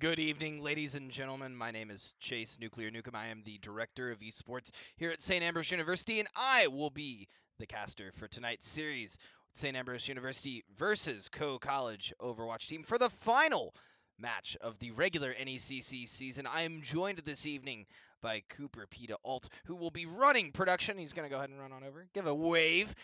Good evening, ladies and gentlemen. My name is Chase Nuclear Nukem. I am the Director of Esports here at St. Ambrose University, and I will be the caster for tonight's series. St. Ambrose University versus Co-College Overwatch team for the final match of the regular NECC season. I am joined this evening by Cooper Peta Alt, who will be running production. He's going to go ahead and run on over. Give a wave.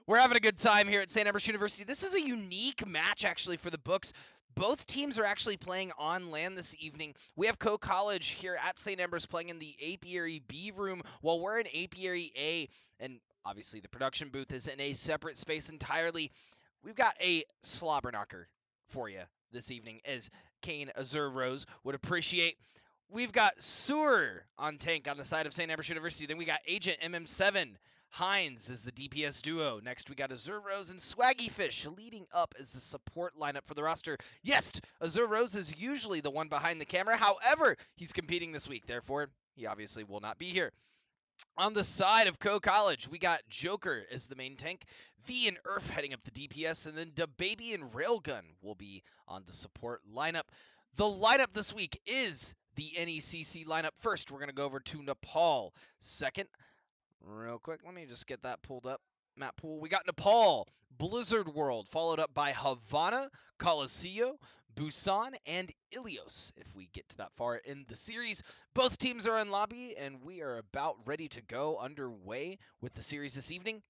We're having a good time here at St. Ambrose University. This is a unique match, actually, for the books. Both teams are actually playing on land this evening. We have Co-College here at St. Ambrose playing in the Apiary B room, while we're in Apiary A, and obviously the production booth is in a separate space entirely. We've got a slobber knocker for you this evening, as Kane Azure Rose would appreciate. We've got Sewer on tank on the side of St. Ambrose University. Then we got Agent MM7. Hines is the DPS duo. Next, we got Azure Rose and Swaggy Fish leading up as the support lineup for the roster. Yes, Azure Rose is usually the one behind the camera. However, he's competing this week. Therefore, he obviously will not be here. On the side of Co-College, we got Joker as the main tank, V and Earth heading up the DPS, and then DaBaby and Railgun will be on the support lineup. The lineup this week is the NECC lineup. First, we're going to go over to Nepal. Second, real quick, let me just get that pulled up. Map pool. We got Nepal, Blizzard World, followed up by Havana, Colosseo, Busan, and Ilios. If we get to that far in the series, both teams are in lobby, and we are about ready to go underway with the series this evening.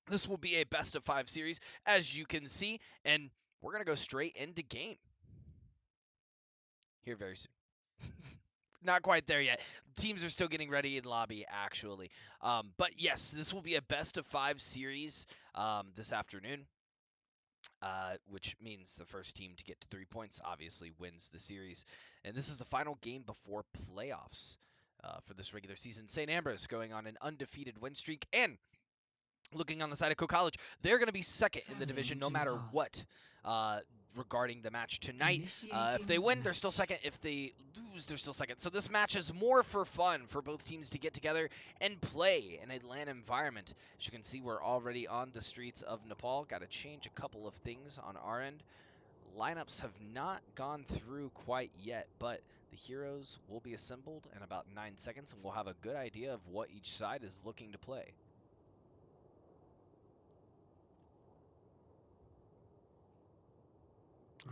This will be a best of 5 series, as you can see, and we're going to go straight into game here very soon. Not quite there yet. Teams are still getting ready in lobby, actually. But yes, this will be a best of 5 series this afternoon, which means the first team to get to 3 points obviously wins the series. And this is the final game before playoffs for this regular season. St. Ambrose going on an undefeated win streak, and looking on the side of Co-College, they're going to be second in the division no matter what. Regarding the match tonight. If they win, they're still second. If they lose, they're still second. So this match is more for fun for both teams to get together and play in a LAN environment. As you can see, we're already on the streets of Nepal. Got to change a couple of things on our end. Lineups have not gone through quite yet, but the heroes will be assembled in about 9 seconds, and we'll have a good idea of what each side is looking to play.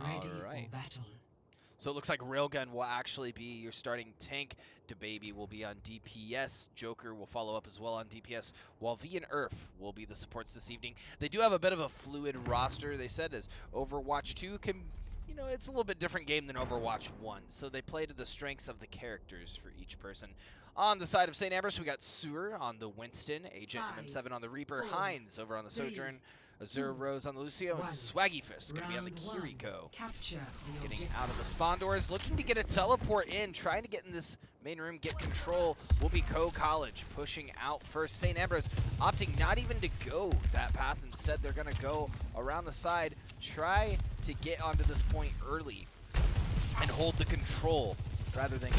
Ready All right. for battle. So it looks like Railgun will actually be your starting tank. DaBaby will be on DPS. Joker will follow up as well on DPS, while V and Earth will be the supports this evening. They do have a bit of a fluid roster, they said, as Overwatch 2 can, it's a little bit different game than Overwatch 1. So they play to the strengths of the characters for each person. On the side of St. Ambrose, we got Sewer on the Winston, Agent MM7 on the Reaper, Hines over on the Sojourn, Azure Rose on the Lucio, and Swaggy Fish going to be on the Kiriko. Getting out of the spawn doors, looking to get a teleport in, trying to get in this main room, get control, will be Co-College pushing out first. St. Ambrose opting not even to go that path. Instead, they're going to go around the side, try to get onto this point early and hold the control, rather than,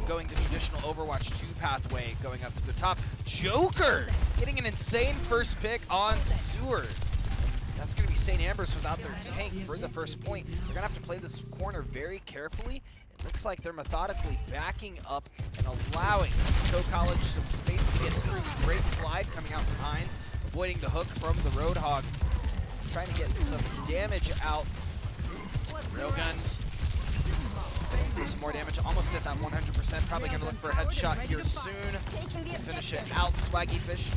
going the traditional Overwatch 2 pathway, going up to the top. Joker getting an insane first pick on Sewer. That's going to be St. Ambrose without their tank for the first point. They're going to have to play this corner very carefully. It looks like they're methodically backing up and allowing Co-College some space to get through. Great slide coming out from Hines, avoiding the hook from the Roadhog. Trying to get some damage out. Railgun. Do some more damage, almost at that 100%. Probably going to look for a headshot here soon. Finish it out. Swaggy Fish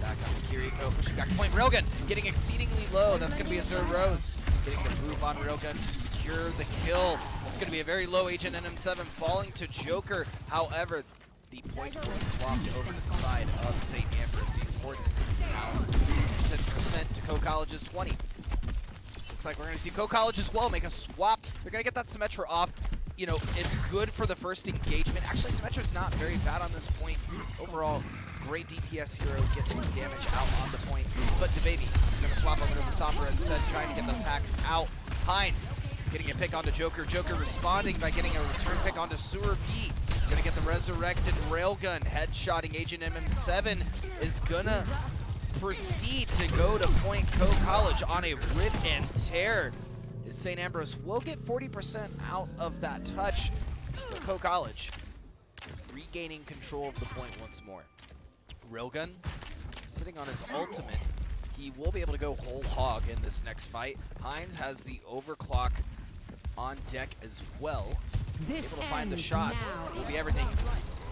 back on the Kiriko, pushing back to point. Railgun getting exceedingly low. That's going to be Azure Rose getting the move on Railgun to secure the kill. It's going to be a very low Agent NM7 falling to Joker. However, the point will be swapped over to the side of St. Ambrose Esports. Now 10% to Co-College's 20. Looks like we're going to see Co-College as well make a swap. They're going to get that Symmetra off. It's good for the first engagement. Actually, Symmetra's not very bad on this point. Overall, great DPS hero, gets some damage out on the point. But DaBaby going to swap over to the Sombra instead, trying to get those hacks out. Hines getting a pick onto Joker. Joker responding by getting a return pick onto Sewer V. Going to get the resurrected Railgun. Headshotting Agent MM7 is going to proceed to go to point Co-College on a rip and tear. is St. Ambrose will get 40% out of that touch, but Co College regaining control of the point once more. Railgun sitting on his ultimate. He will be able to go whole hog in this next fight. Hines has the overclock on deck as well. Able to find the shots. Will be everything.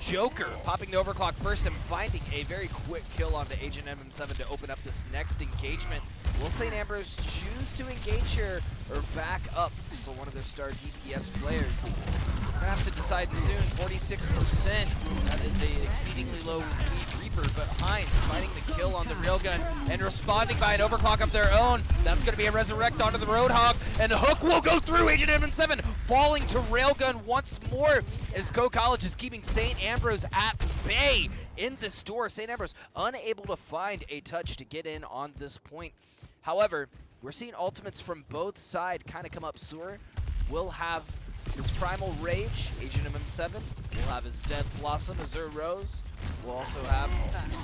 Joker popping the overclock first and finding a very quick kill onto Agent MM7 to open up this next engagement. Will St. Ambrose choose to engage here or back up for one of their star DPS players? Gonna have to decide soon. 46%. That is a exceedingly low lead Reaper, but Hines finding the kill on the Railgun and responding by an overclock of their own. That's gonna be a resurrect onto the Roadhog, and the hook will go through Agent MM7, falling to Railgun once more as Co College is keeping St. Ambrose at bay in this door. St. Ambrose unable to find a touch to get in on this point. However, we're seeing ultimates from both sides kind of come up sewer. We'll have his Primal Rage, Agent MM7. We'll have his Death Blossom, Azure Rose. We'll also have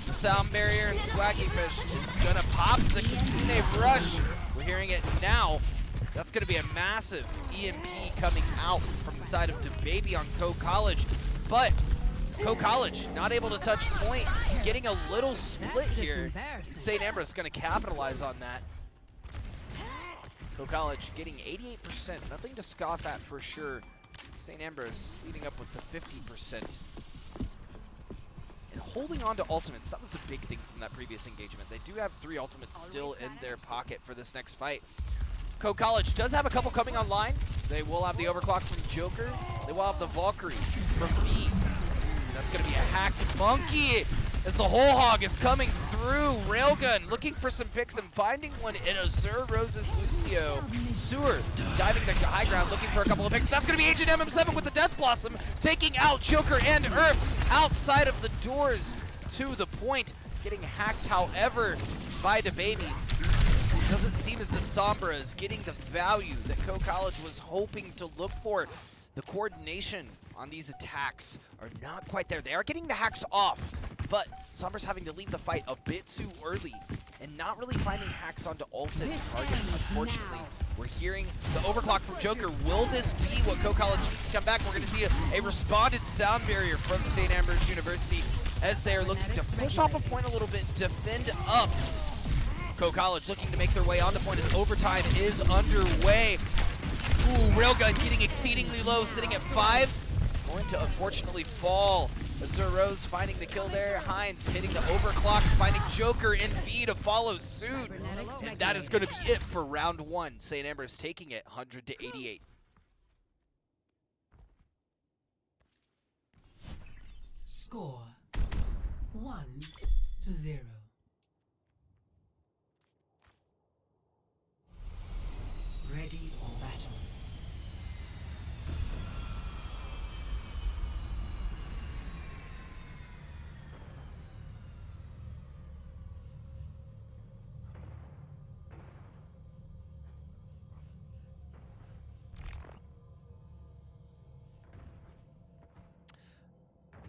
the Sound Barrier, and Swaggy Fish is gonna pop the Kitsune Rush. We're hearing it now. That's gonna be a massive EMP coming out from the side of DaBaby on Co College. But Co College not able to touch point, getting a little split here. St. Ambrose gonna capitalize on that. Co College getting 88%, nothing to scoff at for sure. St. Ambrose leading up with the 50%. And holding on to ultimates, that was a big thing from that previous engagement. They do have 3 ultimates still in their pocket for this next fight. Co College does have a couple coming online. They will have the overclock from Joker. They will have the Valkyrie from V. That's going to be a hacked monkey as the whole hog is coming through. Railgun looking for some picks and finding one in Azure Rose's Lucio. Sewer diving the high ground looking for a couple of picks. That's going to be Agent MM7 with the Death Blossom taking out Joker and Earth outside of the doors to the point. Getting hacked, however, by DaBaby. Doesn't seem as the Sombra is getting the value that Co College was hoping to look for. The coordination on these attacks are not quite there. They are getting the hacks off, but Sombra's having to leave the fight a bit too early and not really finding hacks onto ulted targets, unfortunately. We're hearing the overclock from Joker. Will this be what Co College needs to come back? We're going to see a responded Sound Barrier from St. Ambrose University as they are looking to push off a point a little bit, defend up. Co College looking to make their way onto point as overtime is underway. Ooh, Railgun getting exceedingly low, sitting at 5. Going to unfortunately fall. Azure Rose finding the kill there. Hines hitting the overclock, finding Joker and V to follow suit. And that is going to be it for round 1. St. Ambrose taking it 100-88. Score 1-0. Ready for battle.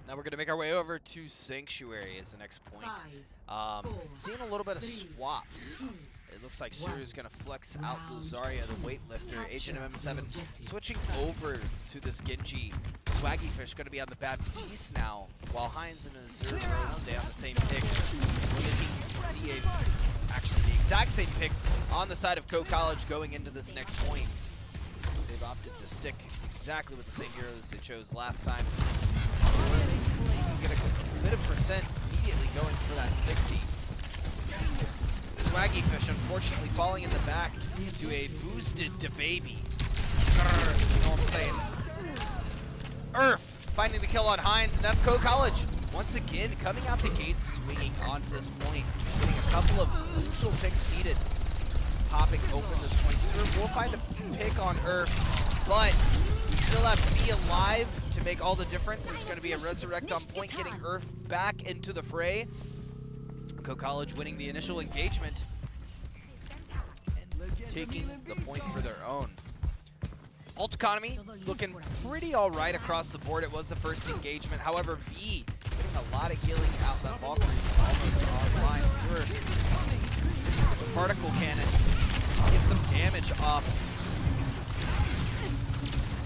Now we're going to make our way over to Sanctuary as the next point. Seeing a little bit of swaps. It looks like Suru's going to flex out Luzaria, the weightlifter. Agent MM7 switching over to this Genji. Swaggy Fish going to be on the Baptiste now, while Hines and Azure Rose stay on the same picks. We're looking to see actually the exact same picks on the side of Co College going into this next point. They've opted to stick exactly with the same heroes they chose last time. Get a bit of percent immediately going for that 60. Swaggy Fish unfortunately falling in the back to a boosted DaBaby. You know what I'm saying? Earth finding the kill on Hines, and that's Co College once again coming out the gates swinging on this point, getting a couple of crucial picks needed, popping open this point. So we'll find a pick on Earth, but we still have B alive to make all the difference. There's going to be a resurrect on point, getting Earth back into the fray. Co College winning the initial engagement and taking the point for their own. Ult economy looking pretty alright across the board. It was the first engagement. However, V getting a lot of healing out. That Valkyrie almost online. Sewer, the particle cannon, get some damage off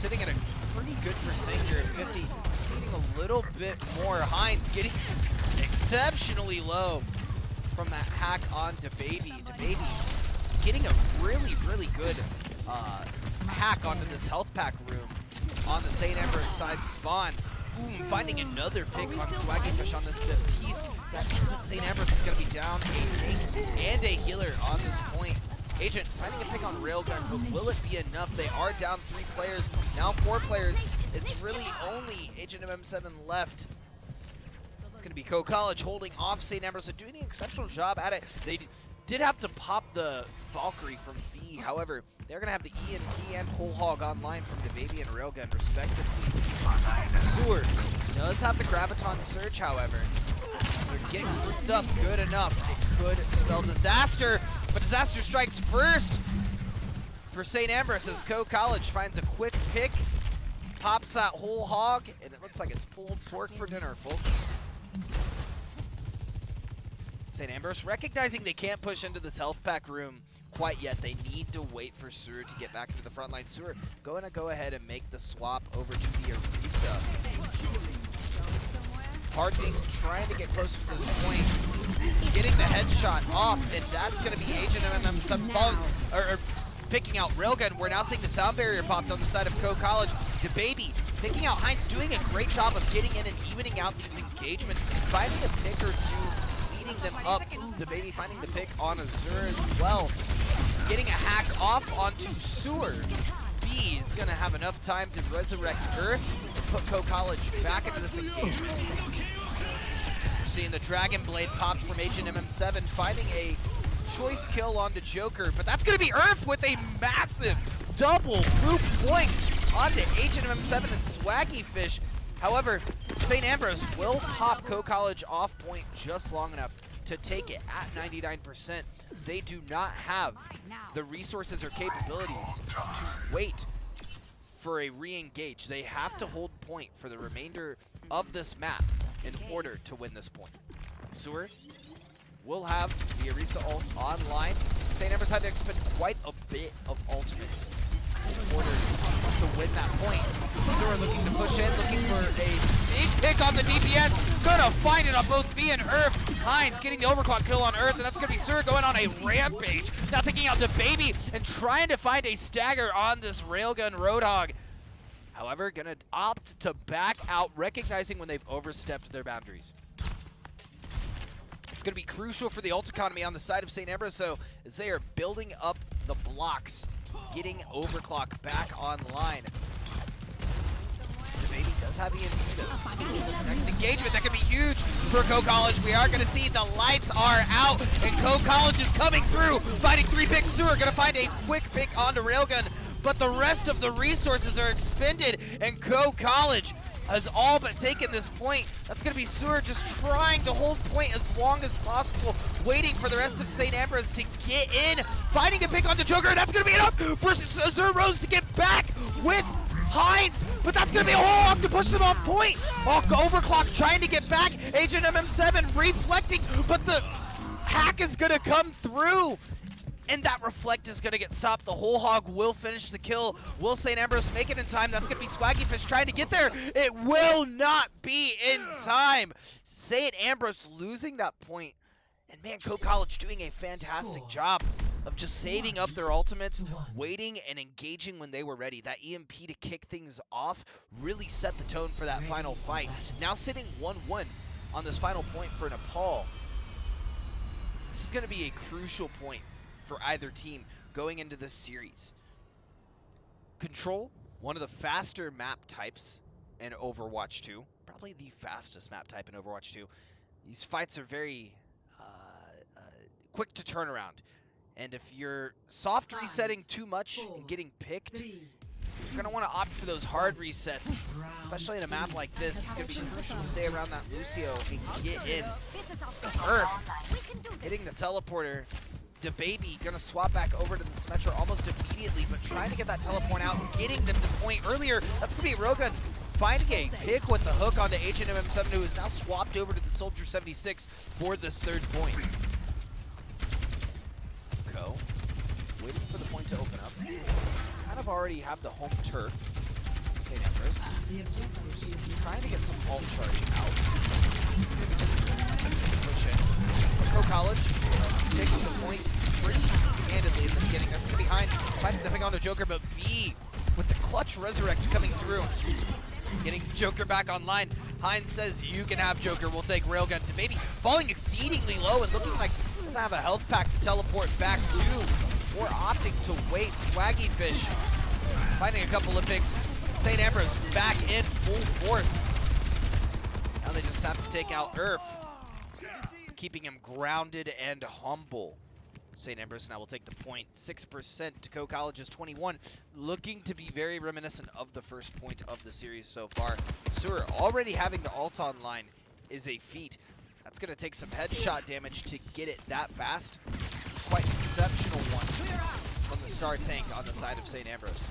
sitting at a pretty good percent here at 50. Just needing a little bit more. Heinz getting exceptionally low from that hack on DaBaby. DaBaby getting a really, really good hack onto this health pack room on the St. Ambrose side spawn. Boom, finding another pick on Swaggy Fish on this Baptiste. That means that St. Ambrose is going to be down a tank and a healer on this point. Agent finding a pick on Railgun, but will it be enough? They are down 3 players, now 4 players. It's really only Agent of M7 left. It's going to be Co College holding off St. Ambrose and doing an exceptional job at it. They did have to pop the Valkyrie from B. However, they're going to have the EMP and Whole Hog online from DaBaby and Railgun, respectively. Sewer does have the Graviton Surge, however. They're getting grouped up good enough. It could spell disaster, but disaster strikes first for St. Ambrose as Co College finds a quick pick, pops that Whole Hog, and it looks like it's pulled pork for dinner, folks. St. Ambrose recognizing they can't push into this health pack room quite yet. They need to wait for Sewer to get back into the front line. Sewer going to go ahead and make the swap over to the Orisa. Hardening, trying to get closer to this point, getting the headshot off, and that's going to be Agent MM7 falling, or picking out Railgun. We're now seeing the sound barrier popped on the side of Co College. DaBaby picking out Heinz, doing a great job of getting in and evening out these engagements, finding a pick or two, leading them up. DaBaby finding the pick on Azure as well, getting a hack off onto Sewer. B is going to have enough time to resurrect Earth and put Co College back into this engagement. We're seeing the Dragon Blade popped from Agent MM7, finding a choice kill onto Joker, but that's going to be Earth with a massive double group point onto Agent MM7 and Swaggy Fish. However, St. Ambrose will pop Co College off point just long enough to take it at 99%. They do not have the resources or capabilities to wait for a re-engage. They have to hold point for the remainder of this map in order to win this point. Sewer will have the Orisa ult online. St. Ambrose had to expend quite a bit of ultimates in order to win that point. Sewer looking to push in, looking for a big pick on the DPS. Gonna find it on both B and Earth. Heinz getting the overclock kill on Earth, and that's gonna be Sewer going on a rampage. Now taking out DaBaby and trying to find a stagger on this Railgun Roadhog. However, gonna opt to back out, recognizing when they've overstepped their boundaries. It's gonna be crucial for the ult economy on the side of St. Ambrose, so as they are building up the blocks, getting overclock back online. DaBaby does have EMP though. This next engagement, that could be huge for Co College. We are gonna see the lights are out, and Co College is coming through, fighting 3 picks. Sewer gonna find a quick pick onto Railgun, but the rest of the resources are expended, and Co College has all but taken this point. That's going to be Sewer just trying to hold point as long as possible, waiting for the rest of St. Ambrose to get in, finding a pick on the Joker. That's going to be enough for Azure Rose to get back with Heinz, but that's going to be a whole lot to push them off point. Overclock trying to get back. Agent MM7 reflecting, but the hack is going to come through. And that reflect is going to get stopped. The Whole Hog will finish the kill. Will St. Ambrose make it in time? That's going to be Swaggy Fish trying to get there. It will not be in time. St. Ambrose losing that point. And man, Co College doing a fantastic job of just saving up their ultimates, waiting and engaging when they were ready. That EMP to kick things off really set the tone for that final fight. Now sitting 1-1 on this final point for Nepal. This is going to be a crucial point for either team going into this series. Control, one of the faster map types in Overwatch 2. Probably the fastest map type in Overwatch 2. These fights are very quick to turn around. And if you're soft resetting too much and getting picked, you're going to want to opt for those hard resets. Especially in a map like this, it's going to be crucial to stay around that Lucio and get in. Earth hitting the teleporter. DaBaby gonna swap back over to the Symmetra almost immediately, but trying to get that teleport out, getting them to point earlier. That's gonna be Rogan finding a pick with the hook onto Agent MM7, who is now swapped over to the Soldier 76 for this 3rd point. Co waiting for the point to open up. Kind of already have the home turf. St. Ambrose. The objective is Trying to get some alt charge out. Push in. Pro College taking the point pretty handedly in the beginning. That's behind. Stepping onto Joker, but B with the clutch resurrect coming through. Getting Joker back online. Hines says you can have Joker. We'll take Railgun. DaBaby falling exceedingly low and looking like he doesn't have a health pack to teleport back to, or opting to wait. Swaggy Fish finding a couple of picks. St. Ambrose back in full force. Now they just have to take out Earth, keeping him grounded and humble. St. Ambrose now will take the point. 6% to Co College's 21, looking to be very reminiscent of the first point of the series so far. Sewer already having the ult online is a feat. That's going to take some headshot damage to get it that fast. Quite an exceptional one from the star tank on the side of St. Ambrose.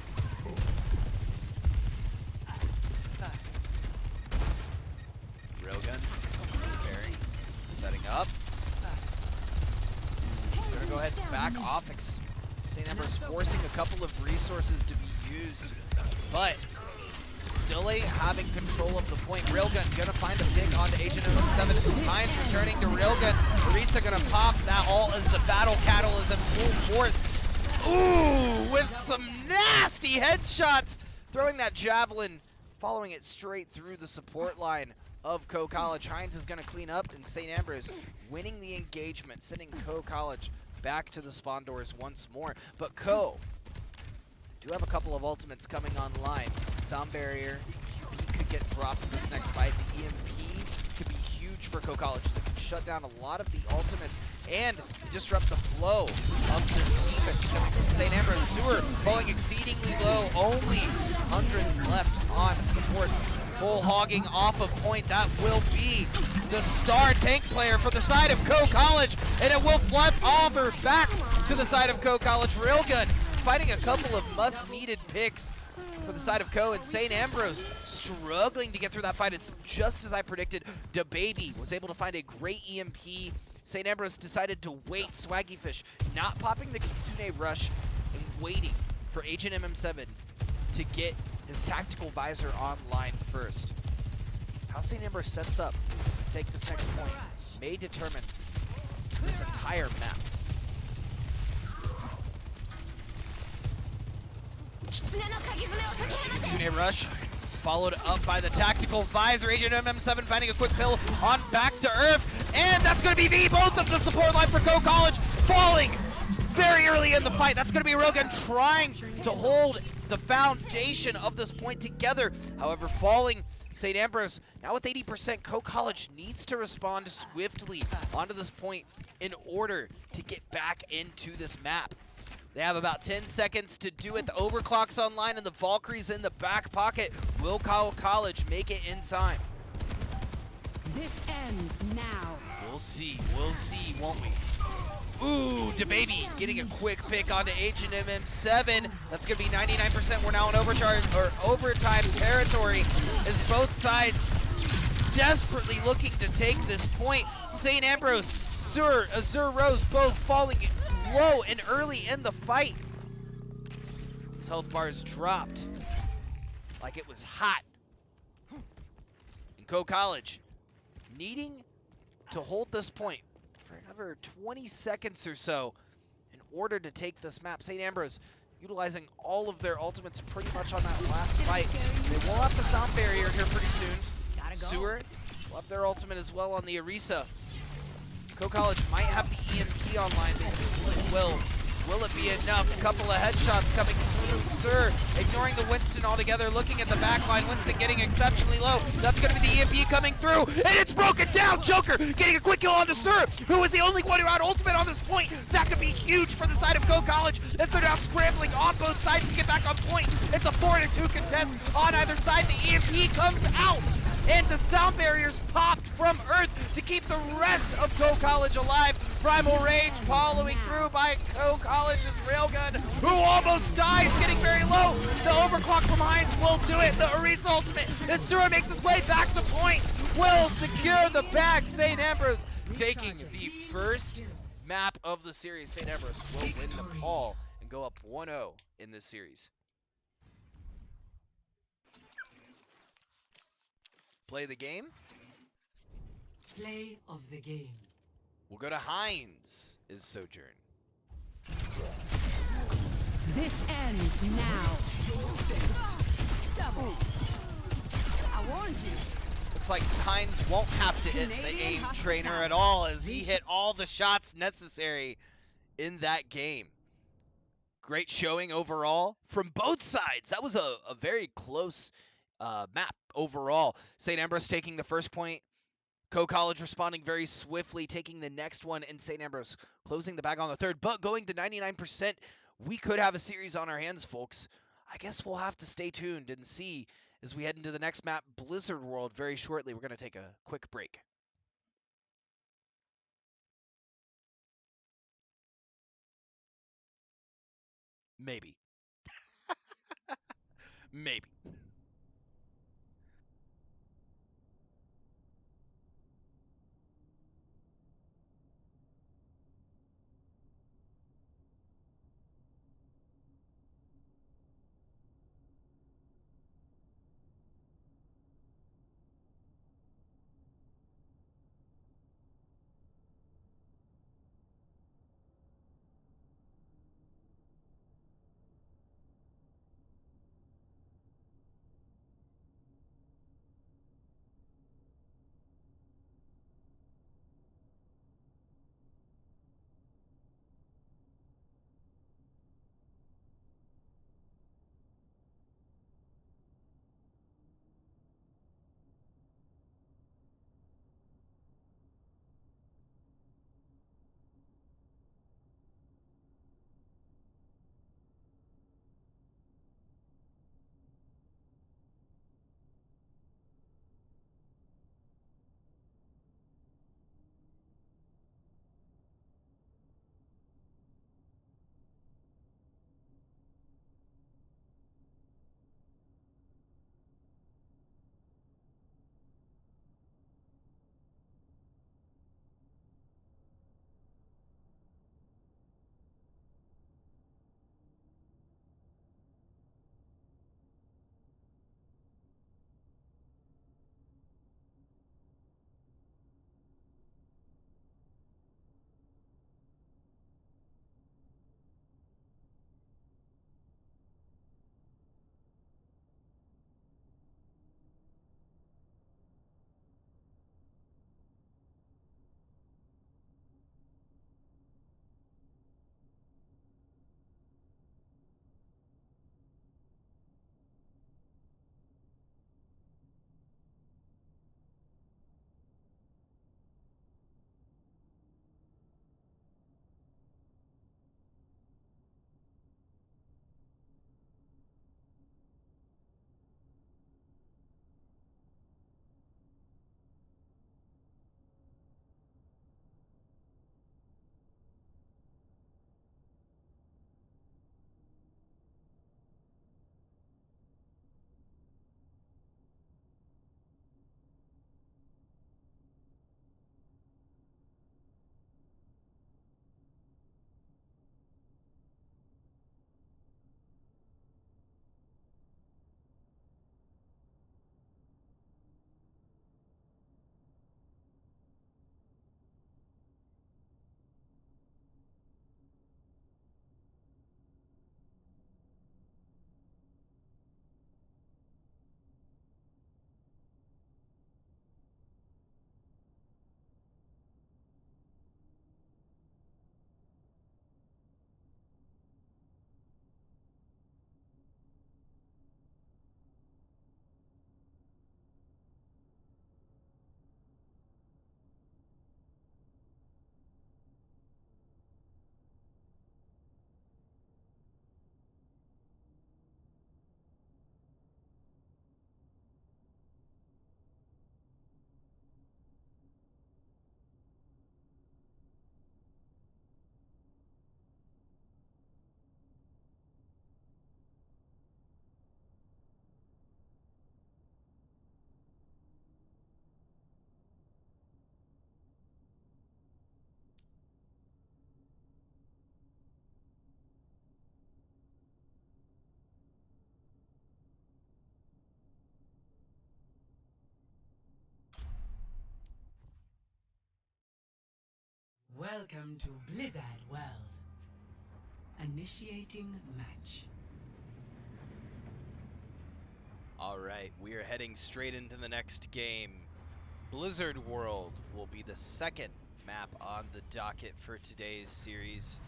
Railgun, preparing, setting up. Gonna go ahead and back off. St. Ambrose forcing a couple of resources to be used, but still having control of the point. Railgun gonna find a pick onto Agent 07. Hines returning to Railgun. Arisa gonna pop that ult as the battle cattle is in full force. Ooh, with some nasty headshots. Throwing that javelin, following it straight through the support line of Co College. Hines is gonna clean up, and St. Ambrose winning the engagement, sending Co College back to the spawn doors once more. But Co do have a couple of ultimates coming online. Sound Barrier, QP could get dropped in this next fight. The EMP could be huge for Co College, as it can shut down a lot of the ultimates and disrupt the flow of this defense coming from St. Ambrose. Sewer falling exceedingly low, only 100 left on support. Bull hogging off of point. That will be the star tank player for the side of Co College, and it will flip over back to the side of Co College. Railgun fighting a couple of must-needed picks for the side of Co, and St. Ambrose struggling to get through that fight. It's just as I predicted. DaBaby was able to find a great EMP. St. Ambrose decided to wait. Swaggy Fish not popping the Kitsune Rush and waiting for Agent MM7 to get his tactical visor online first. How St. Ambrose sets up to take this next point may determine this entire map. Kitsune Rush followed up by the tactical visor. Agent MM7 finding a quick pill on back to Earth, and that's going to be both of the support line for Co College falling very early in the fight. That's going to be Railgun trying to hold the foundation of this point together. However, falling St. Ambrose now with 80%. Co College needs to respond swiftly onto this point in order to get back into this map. They have about 10 seconds to do it. The overclock's online and the Valkyrie's in the back pocket. Will Co College make it in time? This ends now. We'll see, won't we? Ooh, DaBaby getting a quick pick onto Agent MM7. That's gonna be 99%. We're now in overtime territory as both sides desperately looking to take this point. St. Ambrose, Azure Rose both falling low and early in the fight. His health bars dropped like it was hot. And Co College needing to hold this point for another 20 seconds or so in order to take this map. St. Ambrose utilizing all of their ultimates pretty much on that last fight. They will have the sound barrier here pretty soon. Sewer will have their ultimate as well on the Arisa. Co College might have the EMP online. Will it be enough? A couple of headshots coming through. Sir ignoring the Winston altogether, looking at the back line. Winston getting exceptionally low. That's going to be the EMP coming through, and it's broken down. Joker getting a quick kill onto Sir, who is the only one who had ultimate on this point. That could be huge for the side of Co College, as they're now scrambling on both sides to get back on point. It's a 4-2 contest on either side. The EMP comes out, and the sound barriers popped from Earth to keep the rest of Co College alive. Primal Rage following through by Co College's Railgun, who almost dies, getting very low. The overclock from Hines will do it. The Arisa ultimate, as Sura makes his way back to point, will secure the bag. St. Ambrose taking the first map of the series. St. Ambrose will win Nepal and go up 1-0 in this series. play the game. Play of the game. We'll go to Hines is Sojourn. This ends now. Double. I warned you. Looks like Hines won't have to hit the Canadian aim trainer at all as he hit all the shots necessary in that game. Great showing overall from both sides. That was a very close map overall. St. Ambrose taking the first point. Co-College responding very swiftly, taking the next one, and St. Ambrose closing the bag on the third, but going to 99%. We could have a series on our hands, folks. I guess we'll have to stay tuned and see as we head into the next map, Blizzard World, very shortly. We're going to take a quick break. Maybe. Maybe. Welcome to Blizzard World. Initiating match. All right, we are heading straight into the next game. Blizzard World will be the second map on the docket for today's series.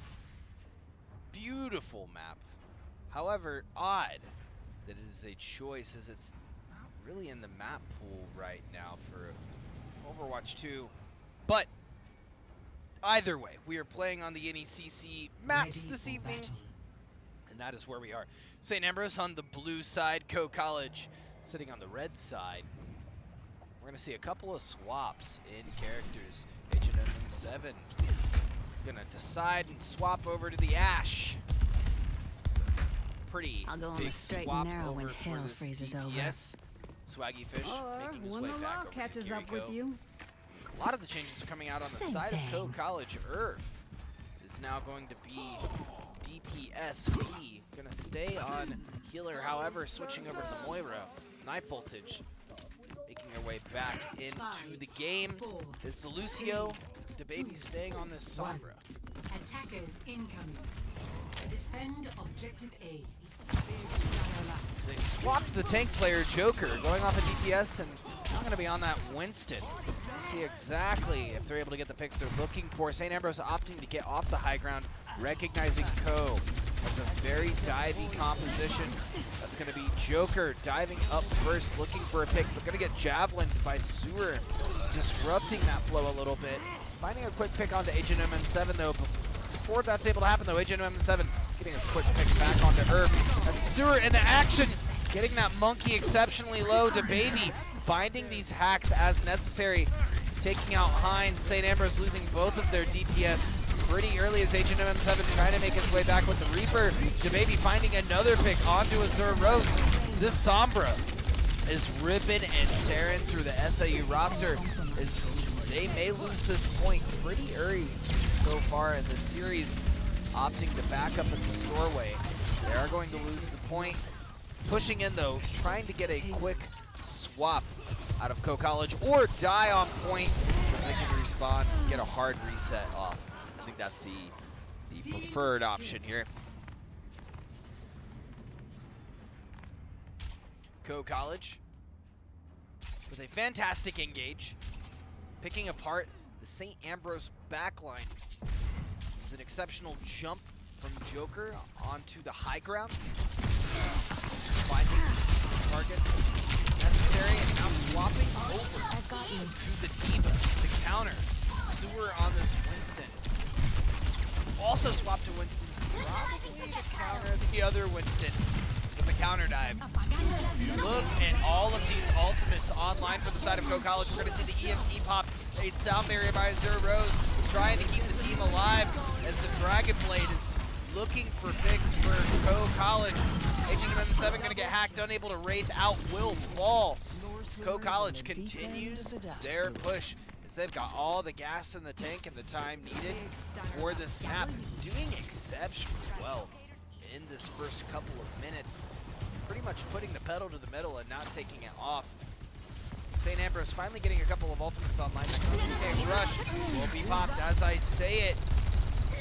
Beautiful map. However, odd that it is a choice as it's not really in the map pool right now for Overwatch 2. But either way, we are playing on the NECC maps Ready this for evening. battle. And that is where we are. St. Ambrose on the blue side, Co College sitting on the red side. We're going to see a couple of swaps in characters. H&M7 going to decide and swap over to the Ash. It's a pretty I'll go on big the straight swap and narrow over when for hell this freezes over. DPS. Swaggy Fish Or making his when way the back law over to catches up with Kiriko. you. A lot of the changes are coming out on the Same side of Co thing. College. Earth is now going to be DPS. We gonna stay on healer, however, switching over to Moira. Knife Voltage making her way back into the game. Is the Lucio. DaBaby staying on this Sombra. Attackers incoming. Defend objective A. They swapped the tank player Joker, going off a DPS, and now going to be on that Winston. We'll see exactly if they're able to get the picks they're looking for. St. Ambrose opting to get off the high ground, recognizing Co. That's a very divey composition. That's going to be Joker diving up first, looking for a pick, but going to get javelined by Sewer, disrupting that flow a little bit. Finding a quick pick onto H&M7 though. Before that's able to happen though, H&M7 getting a quick pick back onto Earth. And Sewer into action, getting that monkey exceptionally low. DaBaby finding these hacks as necessary, taking out Hines. St. Ambrose losing both of their DPS pretty early as H&M7 trying to make his way back with the Reaper. DaBaby finding another pick onto Azure Rose. This Sombra is ripping and tearing through the SAU roster. They may lose this point pretty early so far in the series, opting to back up in the doorway. They are going to lose the point. Pushing in though, trying to get a quick swap out of Co College or die on point so they can respawn, get a hard reset off. I think that's the preferred option here. Co College with a fantastic engage, picking apart the St. Ambrose backline. It was an exceptional jump from Joker onto the high ground, finding targets necessary, and now swapping over to the Diva to counter. Sewer on this Winston. Also swapped to Winston, probably to counter the other Winston with the counter dive. Look at all of these ultimates online for the side of Co College. We're going to see the EMP pop, a sound barrier by Azure Rose, trying to keep the team alive as the Dragon Blade is looking for picks for Co College. H&M7 going to get hacked, unable to wraith out, will fall. Co College continues their push as they've got all the gas in the tank and the time needed for this map, doing exceptionally well in this first couple of minutes, pretty much putting the pedal to the metal and not taking it off. St. Ambrose finally getting a couple of ultimates online. Okay, rush will be popped as I say it.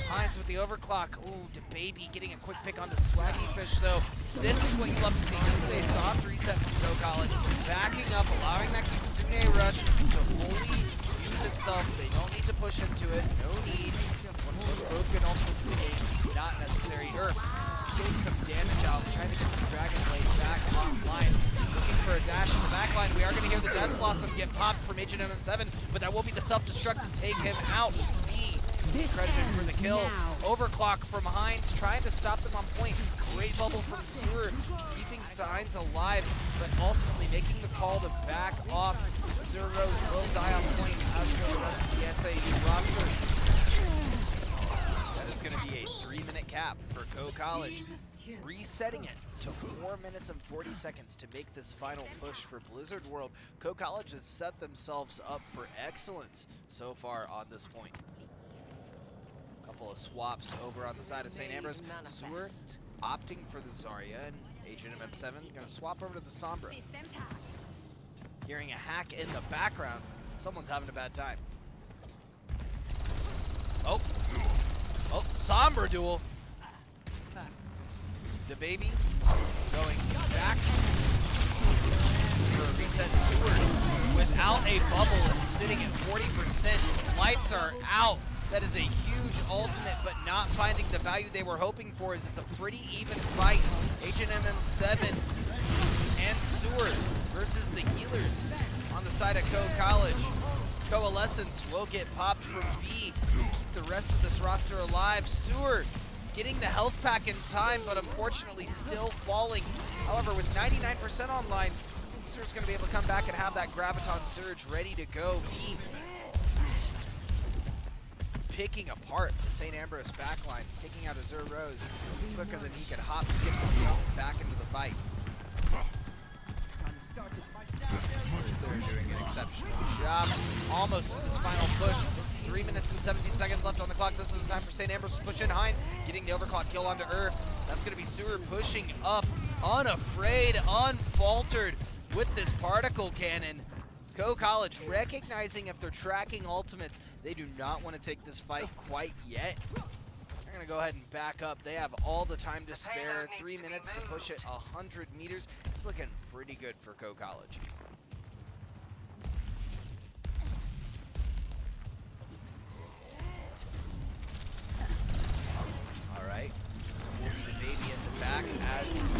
Hines with the overclock. Ooh, DaBaby getting a quick pick onto Swaggy Fish though. This is what you love to see. This is a soft reset from Co College. Backing up, allowing that Kitsune rush to fully use itself. They don't need to push into it. No need. Both good ultimates in the game. Not necessary. Earth getting some damage out. Trying to get the Dragon Blade back offline. Looking for a dash in the backline. We are going to hear the Death Blossom get popped from H&M7, but that will be the self-destruct to take him out. Credited for the kill. Overclock from Hines, trying to stop them on point. Great bubble from Sewer, keeping Signs alive, but ultimately making the call to back off. Azure Rose will die on point, as will the rest of the SAU roster. That is going to be a 3-minute cap for Co College, resetting it to 4 minutes and 40 seconds to make this final push for Blizzard World. Co College has set themselves up for excellence so far on this point. Couple of swaps over on the side of St. Ambrose. Sewer opting for the Zarya, and H&M7 going to swap over to the Sombra. Hearing a hack in the background, someone's having a bad time. Oh. Oh, Sombra duel. The baby going back for a reset. Seward without a bubble and sitting at 40%. Lights are out. That is a huge ultimate, but not finding the value they were hoping for, as it's a pretty even fight. Agent MM7 and Seward versus the healers on the side of Co College. Coalescence will get popped from B to keep the rest of this roster alive. Seward getting the health pack in time, but unfortunately still falling. However, with 99% online, Seward's going to be able to come back and have that Graviton Surge ready to go. B picking apart the St. Ambrose backline, taking out Azure Rose quicker than he could hop, skip, and jump back into the fight. They're doing an exceptional job. Almost to this final push. 3 minutes and 17 seconds left on the clock. This is the time for St. Ambrose to push in. Hines getting the overclock kill onto Earth. That's going to be Seward pushing up, unafraid, unfaltered with this particle cannon. Co College recognizing if they're tracking ultimates, they do not want to take this fight quite yet. They're going to go ahead and back up. They have all the time to spare. 3 minutes to push it 100 meters. It's looking pretty good for Co College. Alright, will be the baby at the back as usual.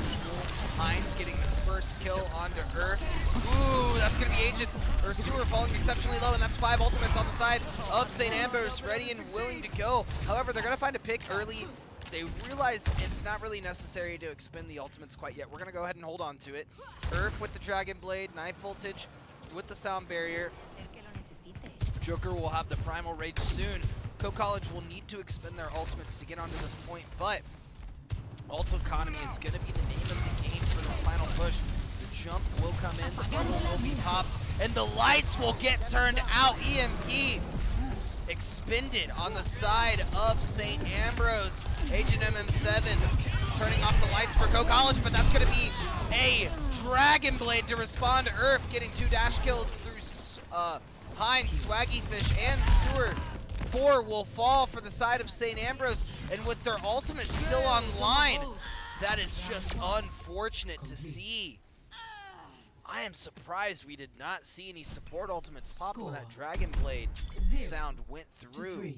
Hines getting the first kill onto Earth. Ooh, that's going to be Agent or Seward falling exceptionally low, and that's 5 ultimates on the side of St. Ambrose, ready and willing to go. However, they're going to find a pick early. They realize it's not really necessary to expend the ultimates quite yet. We're going to go ahead and hold on to it. Earth with the Dragon Blade, Knife Voltage with the Sound Barrier. Joker will have the Primal Rage soon. Co College will need to expend their ultimates to get onto this point, but Ult Economy is going to be the name of the game for this final push. The jump will come in, the bubble will be popped, and the lights will get turned out. EMP expended on the side of St. Ambrose. Agent MM7 turning off the lights for Co College, but that's going to be a Dragon Blade to respond to Earth, getting 2 dash kills through Hines, Swaggy Fish, and Seward. 4 will fall for the side of St. Ambrose, and with their ultimate still online, that is just unfortunate to see. I am surprised we did not see any support ultimates pop when that Dragon Blade sound went through.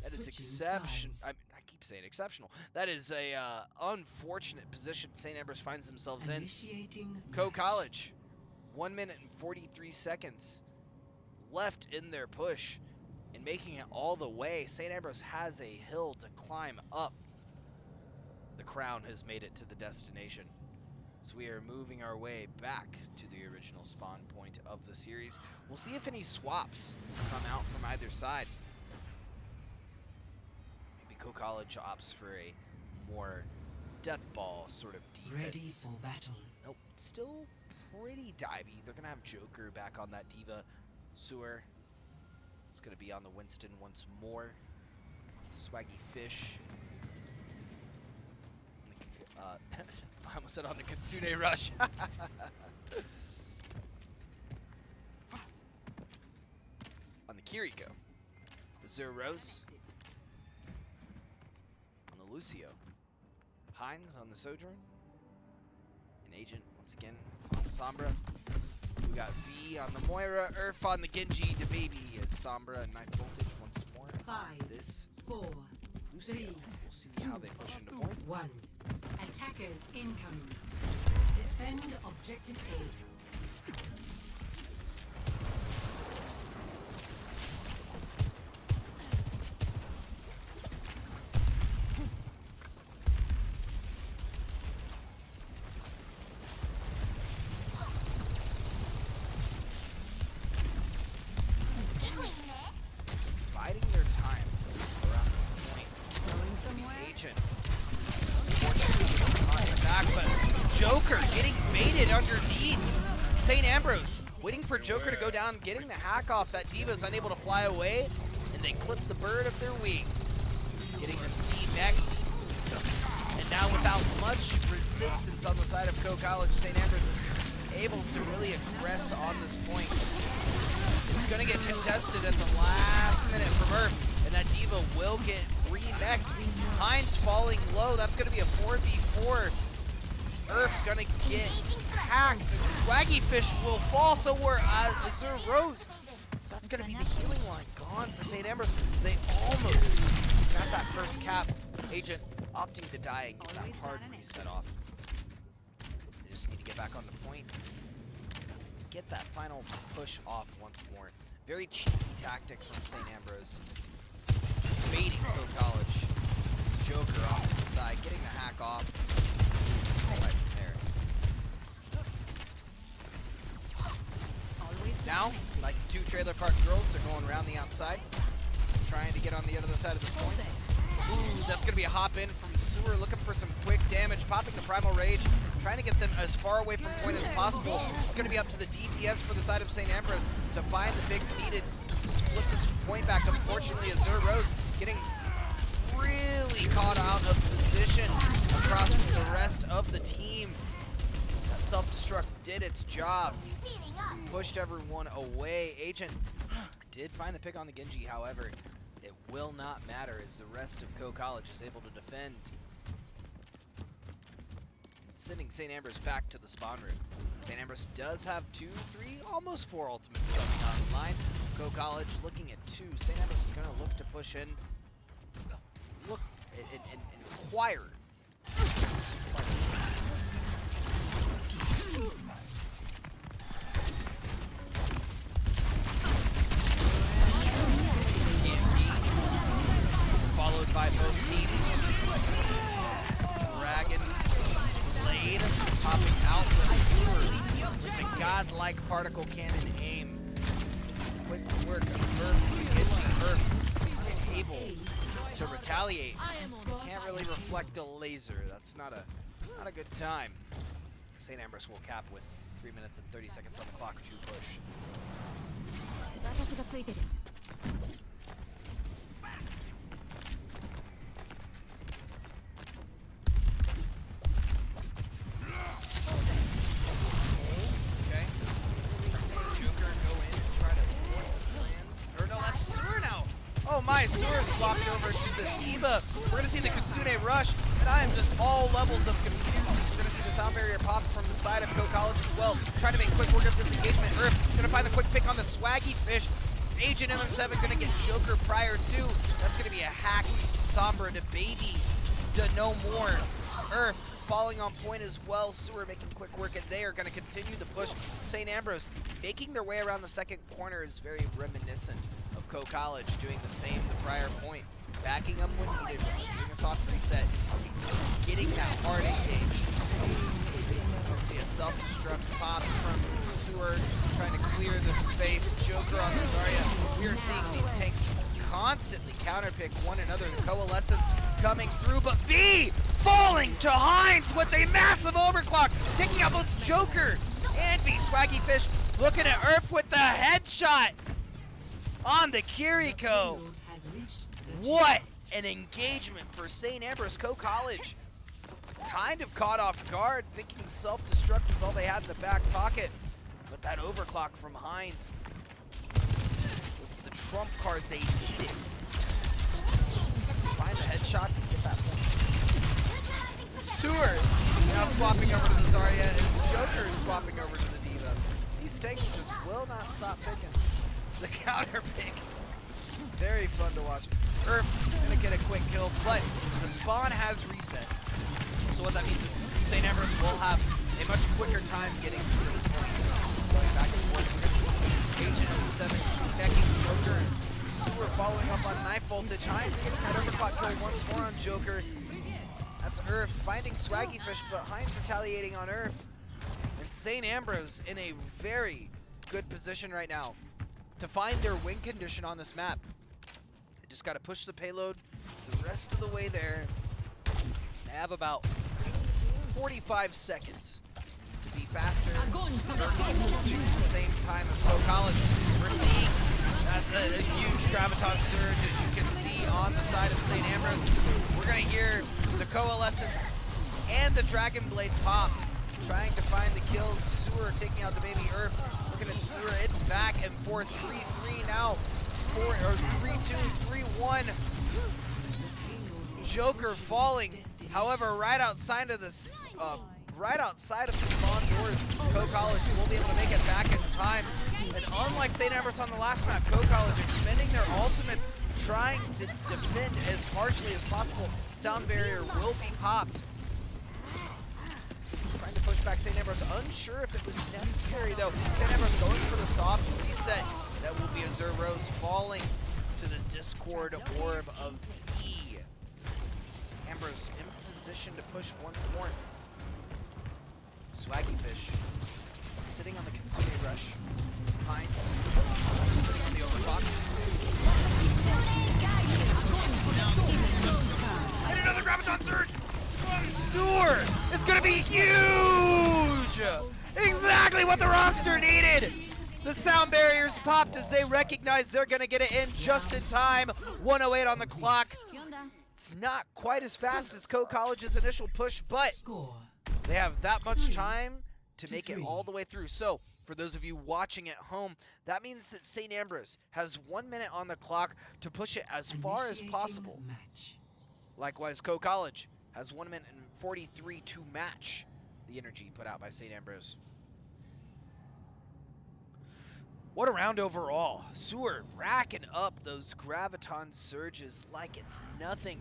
That is exceptional. I keep saying exceptional. That is a unfortunate position St. Ambrose finds themselves in. Co College, 1 minute and 43 seconds left in their push. And making it all the way, St. Ambrose has a hill to climb up. The crown has made it to the destination. So we are moving our way back to the original spawn point of the series. We'll see if any swaps come out from either side. Maybe Co College opts for a more death ball sort of defense. Ready for battle. Nope, still pretty divey. They're gonna have Joker back on that Diva. Sewer. It's going to be on the Winston once more. Swaggy Fish. I almost said on the Kitsune Rush. On the Kiriko. The Zero Rose. On the Lucio. Hines on the Sojourn. An Agent once again on the Sombra. We got V on the Moira, Earth on the Genji, the baby is Sombra, and Knife Voltage once more. 5, This 4, Lucio. 3, We'll see how they push into point. 1. Attackers incoming. Defend objective A. Biding their time around this point. Going somewhere? Agent. Unfortunately, on the back, but Joker getting baited underneath. St. Ambrose waiting for Joker to go down, getting the hack off. That Diva's unable to fly away, and they clip the bird of their wings. Getting this T-necked. And now without much resistance on the side of Co College, St. Ambrose is able to really aggress on this point. It's going to get contested at the last minute from Earth. and that Diva will get re-mech'd. Heinz falling low, that's gonna be a 4v4. Earth's gonna get hacked, and Swaggy Fish will fall, so we're Azure Rose. So that's gonna be the healing line gone for St. Ambrose. They almost got that first cap. Agent opting to die and get that hard reset off. They just need to get back on the point. Get that final push off once more. Very cheeky tactic from St. Ambrose. Baiting Code College. Joker off to the side, getting the hack off. Right there. Now, like the two Trailer Park Girls, they're going around the outside, trying to get on the other side of this point. Ooh, that's going to be a hop in from Sewer, looking for some quick damage, popping the Primal Rage, trying to get them as far away from point as possible. It's going to be up to the DPS for the side of St. Ambrose to find the picks needed to split this point back. Unfortunately, Azure Rose getting really caught out of position across from the rest of the team. That self-destruct did its job. Pushed everyone away. Agent did find the pick on the Genji, however, it will not matter as the rest of Co College is able to defend. Sending St. Ambrose back to the spawn room. St. Ambrose does have 2, 3, almost 4 ultimates coming online. Co College looking at 2. St. Ambrose is going to look to push in. Look and acquire. Followed by both teams. Dragon Blade popping out from Sewer with the godlike particle cannon aim. Quick work of Earth able to retaliate. Can't really reflect a laser. That's not a good time. St. Ambrose will cap with 3 minutes and 30 seconds on the clock to push. Okay. Joker go in and try to thwart the plans. Or no, that's Sewer now. Oh my, Sewer swapped over to the Diva. We're gonna see the Kitsune rush, and I am just all levels of confused. We're gonna see the sound barrier pop from the side of Co College as well. Trying to make quick work of this engagement. Earth gonna find the quick pick on the Swaggy Fish. Agent MM7 gonna get Joker prior to. That's gonna be a hack. Sombra to Baby to no more. Earth falling on point as well. Sewer making quick work, and they are going to continue the push. St. Ambrose making their way around the second corner is very reminiscent of Co College doing the same the prior point. Backing up when needed, doing a soft reset, getting that hard engage. We'll see a self-destruct pop from Sewer trying to clear the space. Joker on the Zarya. We are seeing these tanks constantly counterpick one another. The Coalescence coming through, but B falling to Heinz with a massive overclock, taking out both Joker and B. Swaggy Fish looking at Earth with the headshot on the Kiriko. What an engagement for St. Ambrose. Co College kind of caught off guard, thinking self-destruct was all they had in the back pocket, but that overclock from Heinz was the trump card they needed. Find the headshots and get that point. Sewer now swapping over to the Zarya, and Joker is swapping over to the Diva. These tanks just will not stop picking. The counter pick. Very fun to watch. Earth gonna get a quick kill, but the spawn has reset. So what that means is St. Ambrose will have a much quicker time getting to this point. Going back and forth. Agent 7 connecting Joker. Sewer following up on knife voltage. Heinz getting that overclock kill once more on Joker. That's Earth finding Swaggy Fish, but Heinz retaliating on Earth. And St. Ambrose in a very good position right now to find their win condition on this map. They just got to push the payload the rest of the way there. They have about 45 seconds to be faster or equal to the same time as Co College. We're seeing a huge graviton surge, as you can see on the side of St. Ambrose. We're going to hear the Coalescence and the Dragon Blade popped, trying to find the kills. Sewer taking out the baby Earth. Looking at Sewer, it's back and forth, 3-3 now. 4 or 3-2, 3-1. Joker falling. However, right outside of the spawn doors, Co College won't be able to make it back in time. And unlike St. Ambrose on the last map, Co College expending their ultimates, trying to defend as harshly as possible. Sound barrier will be popped. Trying to push back St. Ambrose, unsure if it was necessary though. St. Ambrose going for the soft reset. That will be Azure Rose falling to the Discord orb of E. Ambrose in position to push once more. Swaggy Fish sitting on the Kitsune Rush. Hines sitting on the overclock. And another Graviton Surge from Sewer! It's gonna be huge! Exactly what the roster needed! The sound barriers popped as they recognize they're gonna get it in just in time. 1:08 on the clock. It's not quite as fast as Co College's initial push, but they have that much time to make it all the way through. So, for those of you watching at home, that means that St. Ambrose has 1 minute on the clock to push it as far as possible. Likewise, Co College has 1 minute and 43 to match the energy put out by St. Ambrose. What a round overall. Sewer racking up those Graviton surges like it's nothing.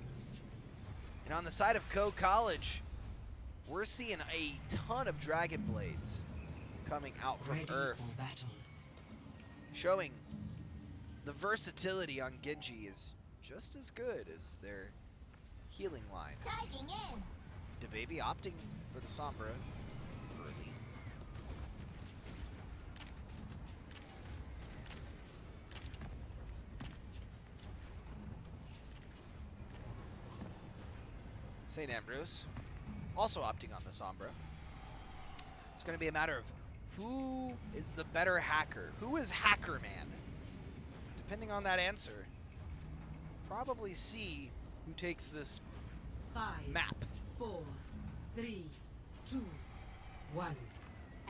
And on the side of Co College, we're seeing a ton of Dragon Blades coming out from Earth, showing the versatility on Genji is just as good as their healing line. Diving in. DaBaby opting for the Sombra early. St. Ambrose also opting on the Sombra. It's going to be a matter of who is the better hacker. Who is Hacker Man? Depending on that answer, probably see who takes this 5, map. 4, 3, 2, 1.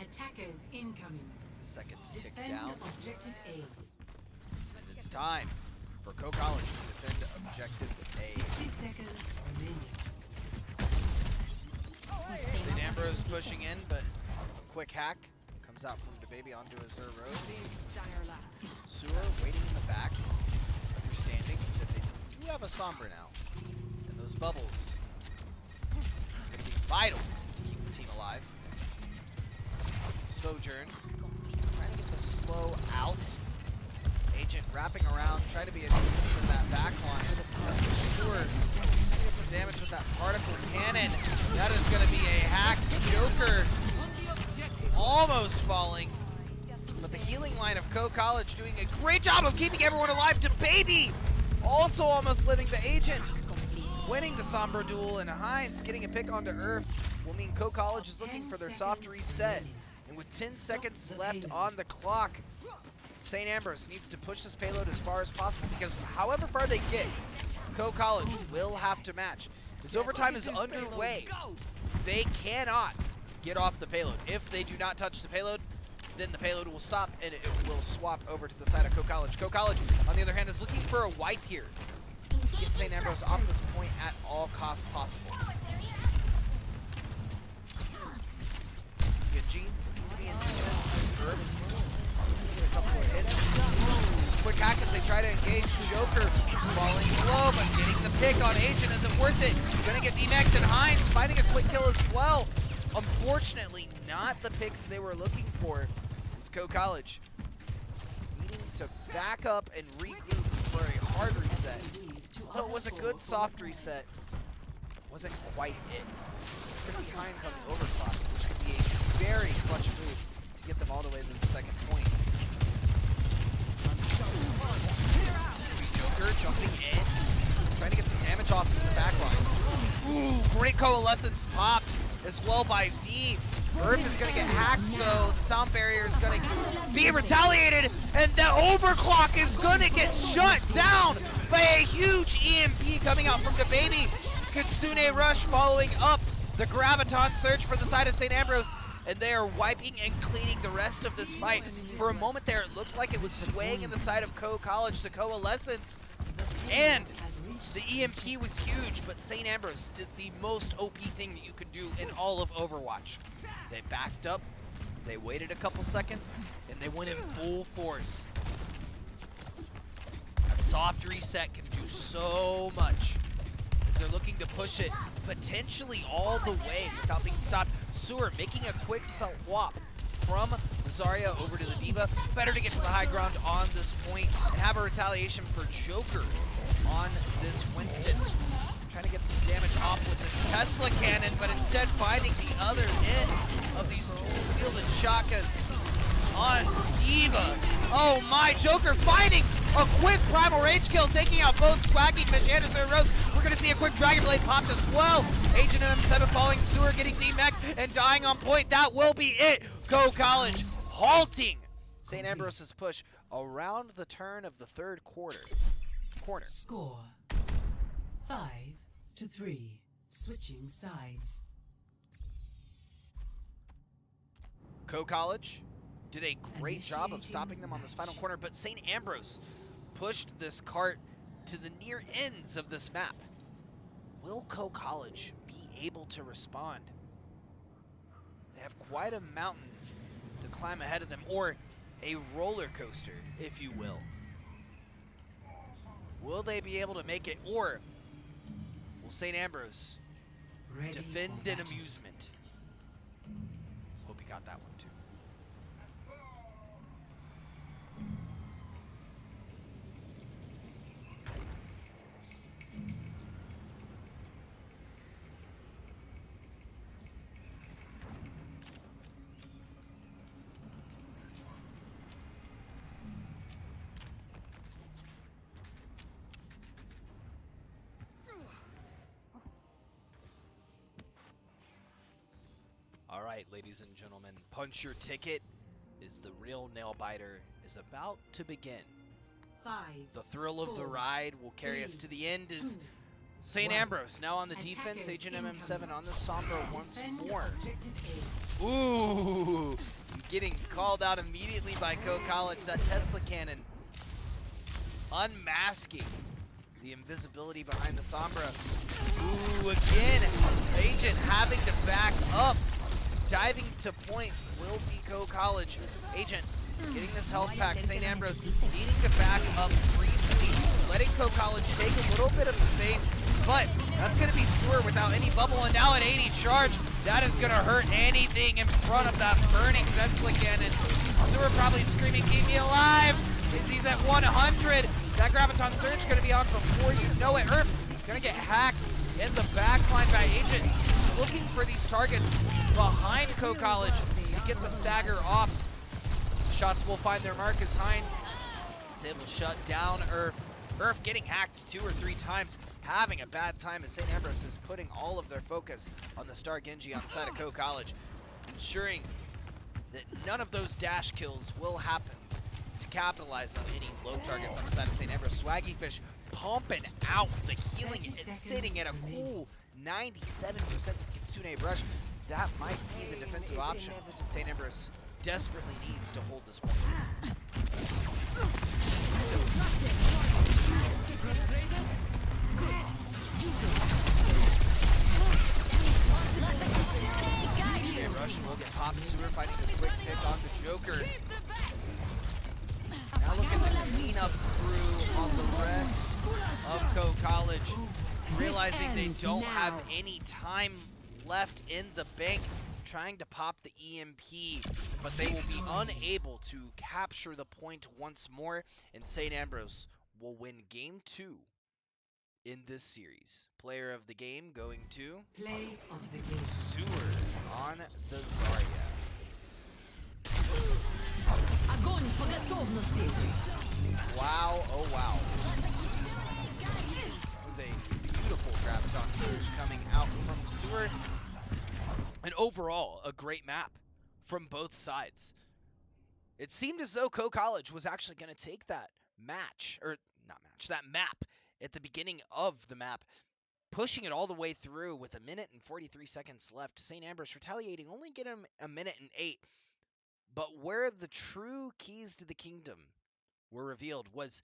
Attackers incoming. The seconds tick Defend down. objective A. And it's time for Co College to defend objective A. 60 seconds remaining. St. Ambrose pushing in, but a quick hack comes out from DaBaby onto Azure Road. Sewer waiting in the back, understanding that they do have a Sombra now. And those bubbles are going to be vital to keep the team alive. Sojourn trying to get the slow out. Agent wrapping around, trying to be a nuisance in that back line. Sewer trying to get some damage with that particle cannon. That is going to be a hack. Joker almost falling. But the healing line of Co College doing a great job of keeping everyone alive. DaBaby also almost living, but Agent winning the Sombra duel, and Hines getting a pick onto Earth will mean Co College is looking for their soft reset. And with 10 seconds left on the clock, St. Ambrose needs to push this payload as far as possible, because however far they get, Co College will have to match. As overtime is underway, they cannot get off the payload. If they do not touch the payload, then the payload will stop and it will swap over to the side of Co College. Co College, on the other hand, is looking for a wipe here to get St. Ambrose off this point at all costs possible. Genji being nuisance. A couple of hits. Quick hack as they try to engage. Joker falling low, but getting the pick on Agent isn't worth it. Gonna get DNEC'd, and Hines finding a quick kill as well. Unfortunately, not the picks they were looking for. This Co College needing to back up and regroup for a hard reset. Although it was a good soft reset, wasn't quite it. It's gonna be Hines on the overclock, which could be a very clutch move to get them all the way to the second point. Joker jumping in, trying to get some damage off in the back line. Ooh, great coalescence popped as well by V. Earth is going to get hacked, so the sound barrier is going to be retaliated, and the overclock is going to get shut down by a huge EMP coming out from DaBaby. Kitsune Rush following up the Graviton surge for the side of St. Ambrose. and they are wiping and cleaning the rest of this fight. For a moment there, it looked like it was swaying in the side of College to Coalescence, and the EMP was huge, but St. Ambrose did the most OP thing that you could do in all of Overwatch. They backed up, they waited a couple seconds, and they went in full force. That soft reset can do so much, as they're looking to push it potentially all the way without being stopped. Sewer making a quick swap from Zarya over to the D.Va. Better to get to the high ground on this point and have a retaliation for Joker on this Winston. Trying to get some damage off with this Tesla cannon, but instead finding the other end of these dual-wielded shotguns on D.Va. Oh my, Joker finding a quick Primal Rage kill, taking out both Swaggy Fish and Azure Rose. We're going to see a quick Dragon Blade popped as well. Agent M7 falling, Sewer getting DMAX and dying on point. That will be it. College halting St. Ambrose's push around the turn of the third quarter. Score 5-3. Switching sides. College did a great job of stopping them on this final corner, but St. Ambrose pushed this cart to the near ends of this map. Will College be able to respond? They have quite a mountain to climb ahead of them, or a roller coaster, if you will. Will they be able to make it, or will St. Ambrose defend an amusement? Hope you got that one too. All right, ladies and gentlemen, punch your ticket is the real nail biter is about to begin. 5. The thrill of the 4, ride will carry us 3, to the end as 2, St. 1. Ambrose now on the defense, Attackers Agent MM7 incoming. on the Sombra once Defend more. objective A. Ooh, getting called out immediately by College. That Tesla cannon unmasking the invisibility behind the Sombra. Ooh, again, Agent having to back up. Diving to point will be College. Agent getting this health pack. St. Ambrose needing to back up briefly, letting College take a little bit of space, but that's going to be Sewer without any bubble, and now at 80 charge, that is going to hurt anything in front of that burning Tesla cannon. Sewer probably screaming, keep me alive, as he's at 100. That Graviton Surge going to be on before you know it. Earth going to get hacked in the backline by Agent, looking for these targets behind College to get the stagger off. Shots will find their mark as Hines is able to shut down Earth. Earth getting hacked 2 or 3 times, having a bad time as St. Ambrose is putting all of their focus on the Star Genji on the side of College, ensuring that none of those dash kills will happen to capitalize on any low targets on the side of St. Ambrose. Swaggy Fish pumping out the healing. It's sitting at a cool 97% of Kitsune Rush. That might be the defensive option St. Ambrose desperately needs to hold this point. Okay, Rush will get popped. Sewer fighting a quick pick on the Joker. Now looking to clean up through on the rest of College, realizing they don't have any time left in the bank, trying to pop the EMP, but they will be unable to capture the point once more, and St. Ambrose will win game 2 in this series. Player of the game going to Play of the game. Sewer on the Zarya. Огонь по готовности. Wow, oh wow. That was a beautiful Graviton Surge coming out from Sewer. And overall, a great map from both sides. It seemed as though College was actually going to take that match, or not match, that map at the beginning of the map pushing it all the way through with 1 minute and 43 seconds left. St. Ambrose retaliating, only get him 1 minute and 8. But where the true keys to the kingdom were revealed was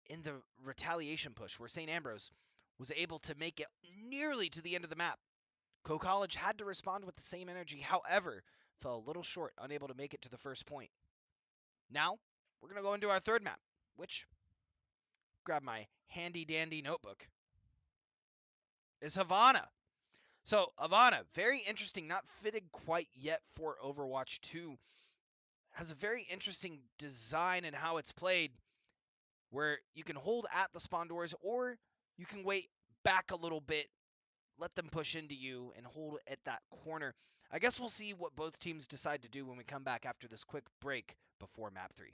in the retaliation push, where St. Ambrose was able to make it nearly to the end of the map. Co College had to respond with the same energy, however, fell a little short, unable to make it to the first point. Now, we're going to go into our third map, which, grab my handy dandy notebook, is Havana. So, Havana, very interesting, not fitted quite yet for Overwatch 2. Has a very interesting design in how it's played, where you can hold at the spawn doors, or you can wait back a little bit, let them push into you, and hold at that corner. I guess we'll see what both teams decide to do when we come back after this quick break before map 3.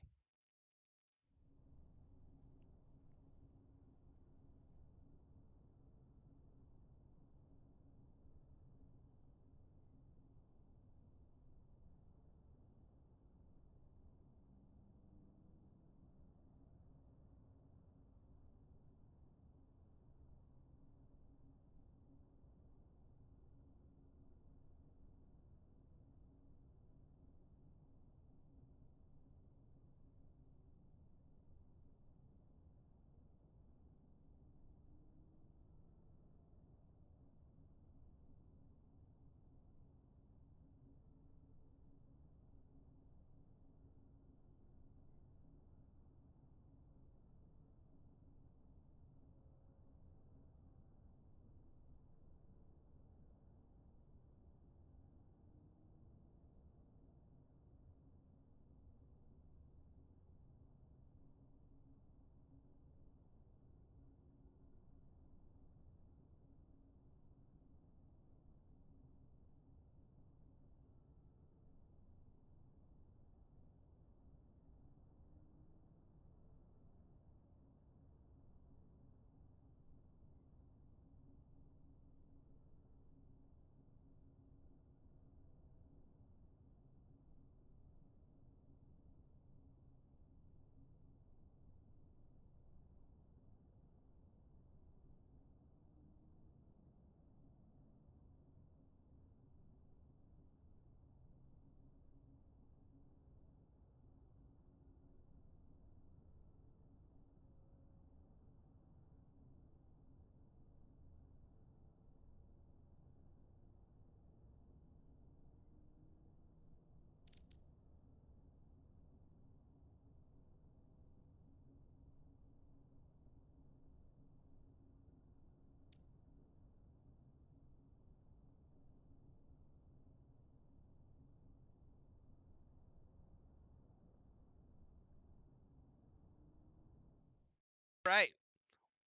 Right.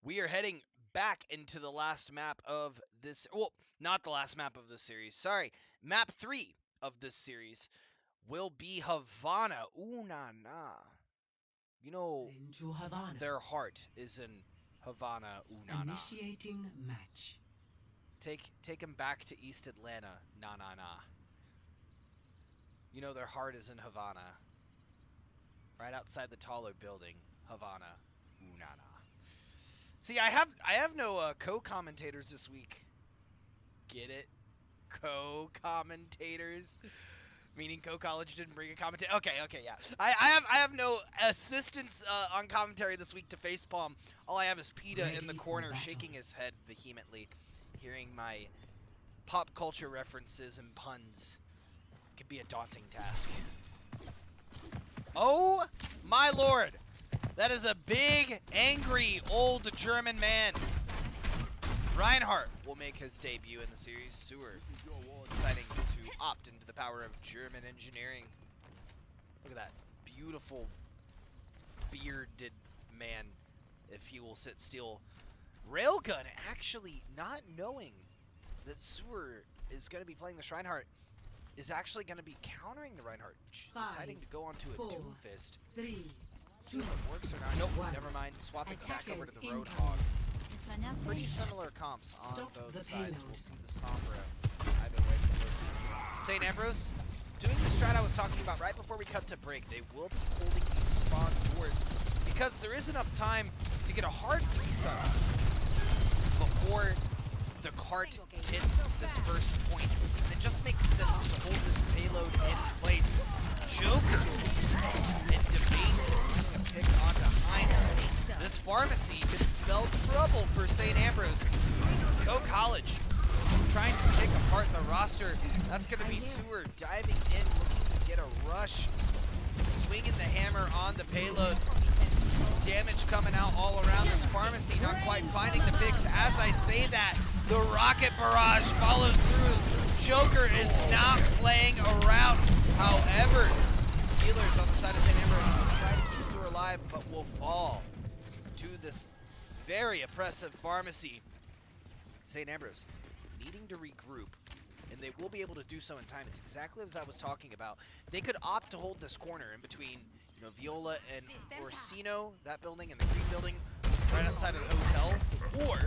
We are heading back into the last map of this. Well, not the last map of this series. Sorry. Map 3 of this series will be Havana. Ooh, na, na. You know, Into Havana. their heart is in Havana. Ooh, na, na. Initiating match. Take them back to East Atlanta. Na, na, na. You know, their heart is in Havana. Right outside the taller building. Havana. Ooh, na, na. See, I have no co-commentators this week. Get it? Co-commentators, meaning co-college didn't bring a commentator. Okay, yeah. I have no assistance on commentary this week to facepalm. All I have is PETA in the Ready for corner battle. shaking his head vehemently, hearing my pop culture references and puns. It can be a daunting task. Oh my lord! That is a big, angry, old German man. Reinhardt will make his debut in the series. Sewer, deciding to opt into the power of German engineering. Look at that beautiful bearded man, if he will sit still. Railgun actually not knowing that Sewer is going to be playing the Reinhardt, is actually going to be countering the Reinhardt, deciding to go onto a 4, Doomfist. 3, See 2, if it works or not. Nope, 1. never mind. Swapping back over to the Attackers Roadhog. Extrañaste. Pretty similar comps on Stop both the sides. payload. We'll see the Sombra either way from both teams. St. Ambrose doing the strat I was talking about right before we cut to break. They will be holding these spawn doors because there is enough time to get a hard reset before the cart hits this first point, and it just makes sense to hold this payload in place. Joker and Debate getting a pick onto Heinz. This pharmacy could spell trouble for St. Ambrose. Go College trying to pick apart the roster. That's going to be Sewer diving in, looking to get a rush. Swinging the hammer on the payload. Damage coming out all around this pharmacy, not quite finding the picks. As I say that, the rocket barrage follows through. Joker is not playing around. However, healers on the side of St. Ambrose will try to keep Sewer alive, but will fall to this very oppressive pharmacy. St. Ambrose needing to regroup, and they will be able to do so in time. It's exactly as I was talking about. They could opt to hold this corner in between, you know, Viola and Orsino, that building, and the green building right outside of the hotel, or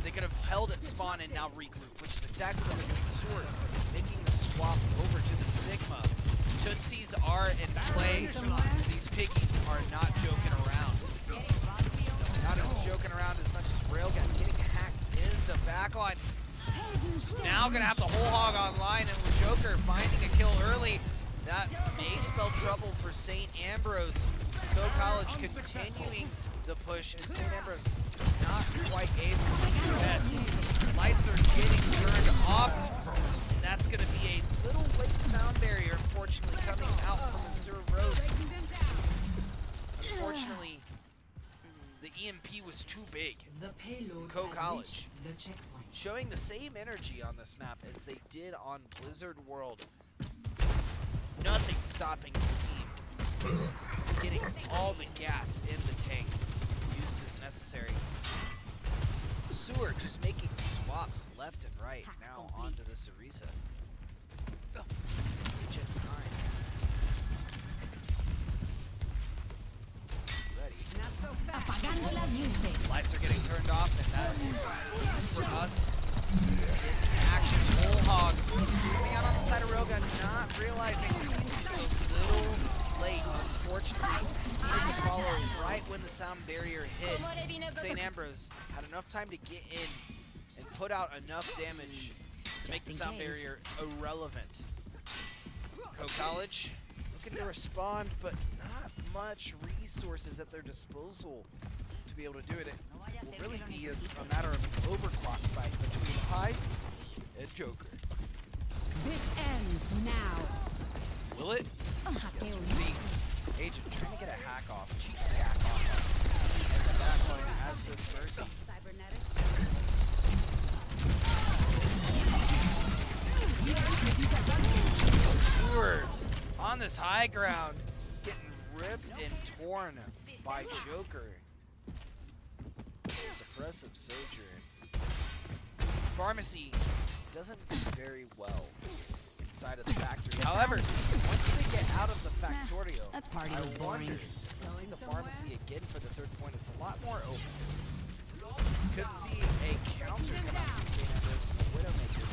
they could have held at spawn and now regroup, which is exactly what they're doing. Sword making the swap over to the Sigma. Tootsies are in play. These piggies are not joking around. Not as joking around as much as Railgun getting hacked in the backline. Now gonna have the whole hog online, and with Joker finding a kill early, that may spell trouble for St. Ambrose. Go College continuing the push as St. Ambrose not quite able to do best. Lights are getting turned off, and that's gonna be a little late sound barrier, unfortunately, coming out from the Sewer Rose. Unfortunately, the EMP was too big. The payload Co has College reached the checkpoint. showing the same energy on this map as they did on Blizzard World. Nothing stopping this team. Getting all the gas in the tank used as necessary. Sewer just making swaps left and right now onto this Orisa. Agent Hines. Ready. Apagando las luces. Lights are getting turned off, and that is for us. Action whole hog coming out on the side of Railgun, not realizing it's a little late, unfortunately. Needed to follow right when the sound barrier hit. St. Ambrose had enough time to get in and put out enough damage to make the sound barrier irrelevant. Co College looking to respond, but not much resources at their disposal to be able to do it. It will really be a matter of an overclock fight between Hines and Joker. This ends now. Will it? Yes, we see Agent trying to get a hack off, cheap hack off and the backline has this Mercy. Sewer on this high ground, getting ripped and torn by Joker. Suppressive Sojourn. Pharmacy doesn't do very well inside of the factory. However, once they get out of the Factorio, That party I was boring. wonder if we'll see the pharmacy again for the third point. It's a lot more open. Could see a counter come out from St. Ambrose and a Widowmaker.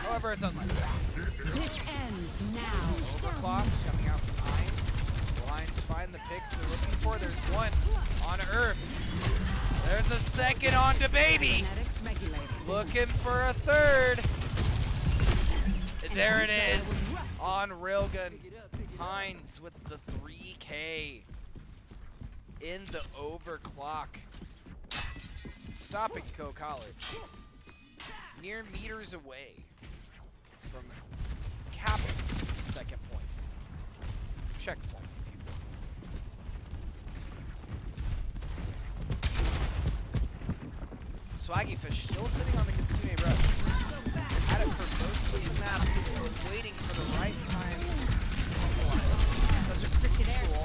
However, it's unlikely. This ends now. Overclock coming out from Hines. Will Hines find the picks they're looking for? There's one on Earth. There's a second on to Baby. Cybernetics regulated. Looking for a third. There it is on Railgun. Hines with the 3K in the overclock. Stopping Co College. Near meters away from capping second point. Checkpoint, if you will. Swaggy Fish still sitting on the Kitsune Rush. Had it for most of the map, waiting for the right time to equalize. Such a Restricted crucial.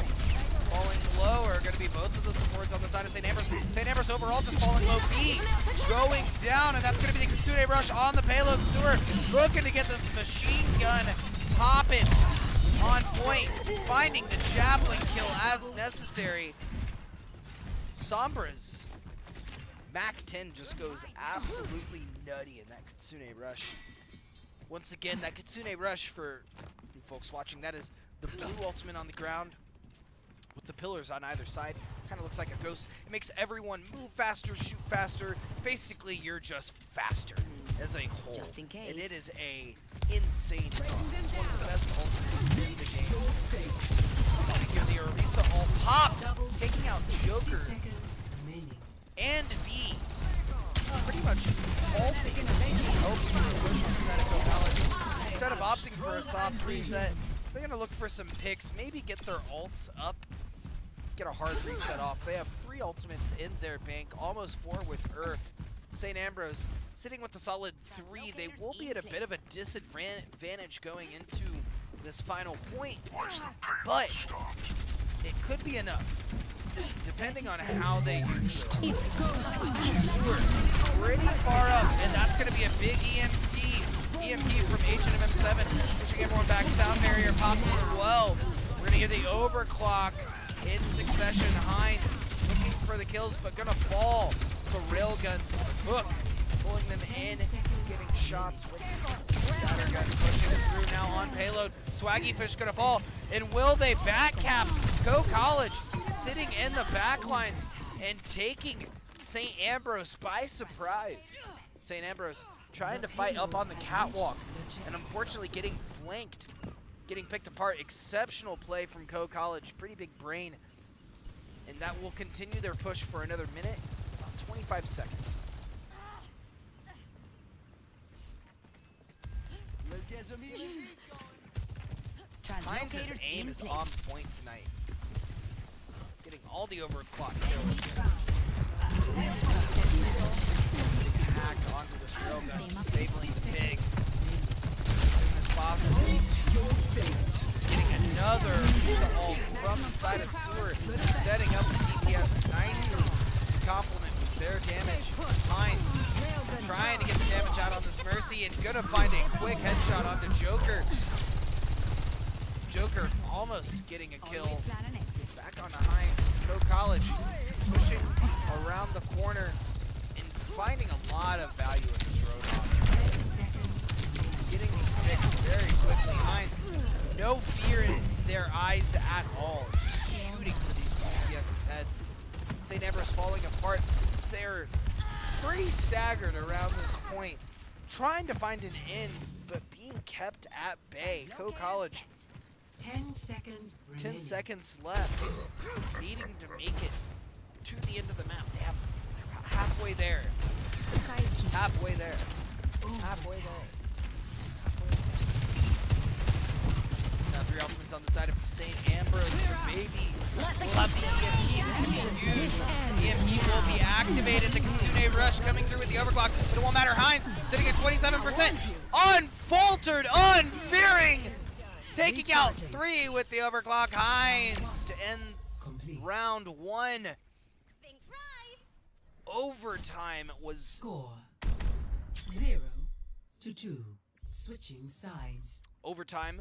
Falling low are going to be both of the supports on the side of St. Ambrose. St. Ambrose overall just falling low. B going down, and that's going to be the Kitsune Rush on the payload. Stewart looking to get this machine gun popping on point, finding the javelin kill as necessary. Sombra's Mac 10 just goes absolutely nutty in that Kitsune Rush. Once again, that Kitsune Rush, for you folks watching, that is the blue ultimate on the ground with the pillars on either side. Kind of looks like a ghost. It makes everyone move faster, shoot faster, basically you're just faster as a whole. Just in case. And it is a insane draw. It's one of the best ultimates in the game. Here the Orisa ult popped, taking out Joker Seconds remaining. and V. Pretty much ulting helps you push on the side of College. Instead of opting for a soft reset, they're gonna look for some picks, maybe get their ults up, get a hard reset off. They have 3 ultimates in their bank, almost 4 with Earth. St. Ambrose sitting with a solid 3. They will be at a bit of a disadvantage going into this final point, but it could be enough, depending on how they use it. Sewer, pretty far up, and that's going to be a big EMP from H&M7, pushing everyone back. Sound barrier popped as well. We're going to hear the overclock in succession. Hines looking for the kills, but going to fall to Railgun's hook, pulling them in, getting shots with Scattergun, pushing it through now on payload. Swaggy Fish going to fall, and will they backcap Co College sitting in the backlines and taking St. Ambrose by surprise? St. Ambrose trying to fight up on the catwalk and unfortunately getting flanked, getting picked apart. Exceptional play from Co College, pretty big brain, and that will continue their push for another minute, about 25 seconds. Let's get some healing. Hines' aim is on point tonight, getting all the overclock kills. Hacked onto this railgun, disabling the pig as soon as possible. Getting another ult from the side of Sewer, setting up the DPS nicely to complement their damage. Hines trying to get the damage out on this Mercy and gonna find a quick headshot onto Joker. Joker almost getting a kill. Back on the Hines. Co College pushing around the corner and finding a lot of value in this Roadhog. Getting these picks very quickly. Hines, no fear in their eyes at all. Just shooting for these DPS's heads. St. Ambrose falling apart. They're pretty staggered around this point. Trying to find an end, but being kept at bay. Co College 10 seconds 10 remaining. seconds left, needing to make it to the end of the map. They're halfway there. Halfway there. Halfway there. Now 3 ultimates on the side of St. Ambrose. Baby will have the EMP. This can be used. EMP will be activated. The Kitsune Rush coming through with the overclock, but it won't matter. Hines sitting at 27%. Unfaltered, unfearing. Taking out 3 with the overclock. Hines to end Complete. round 1. Overtime was Score 0-2. Switching sides. overtime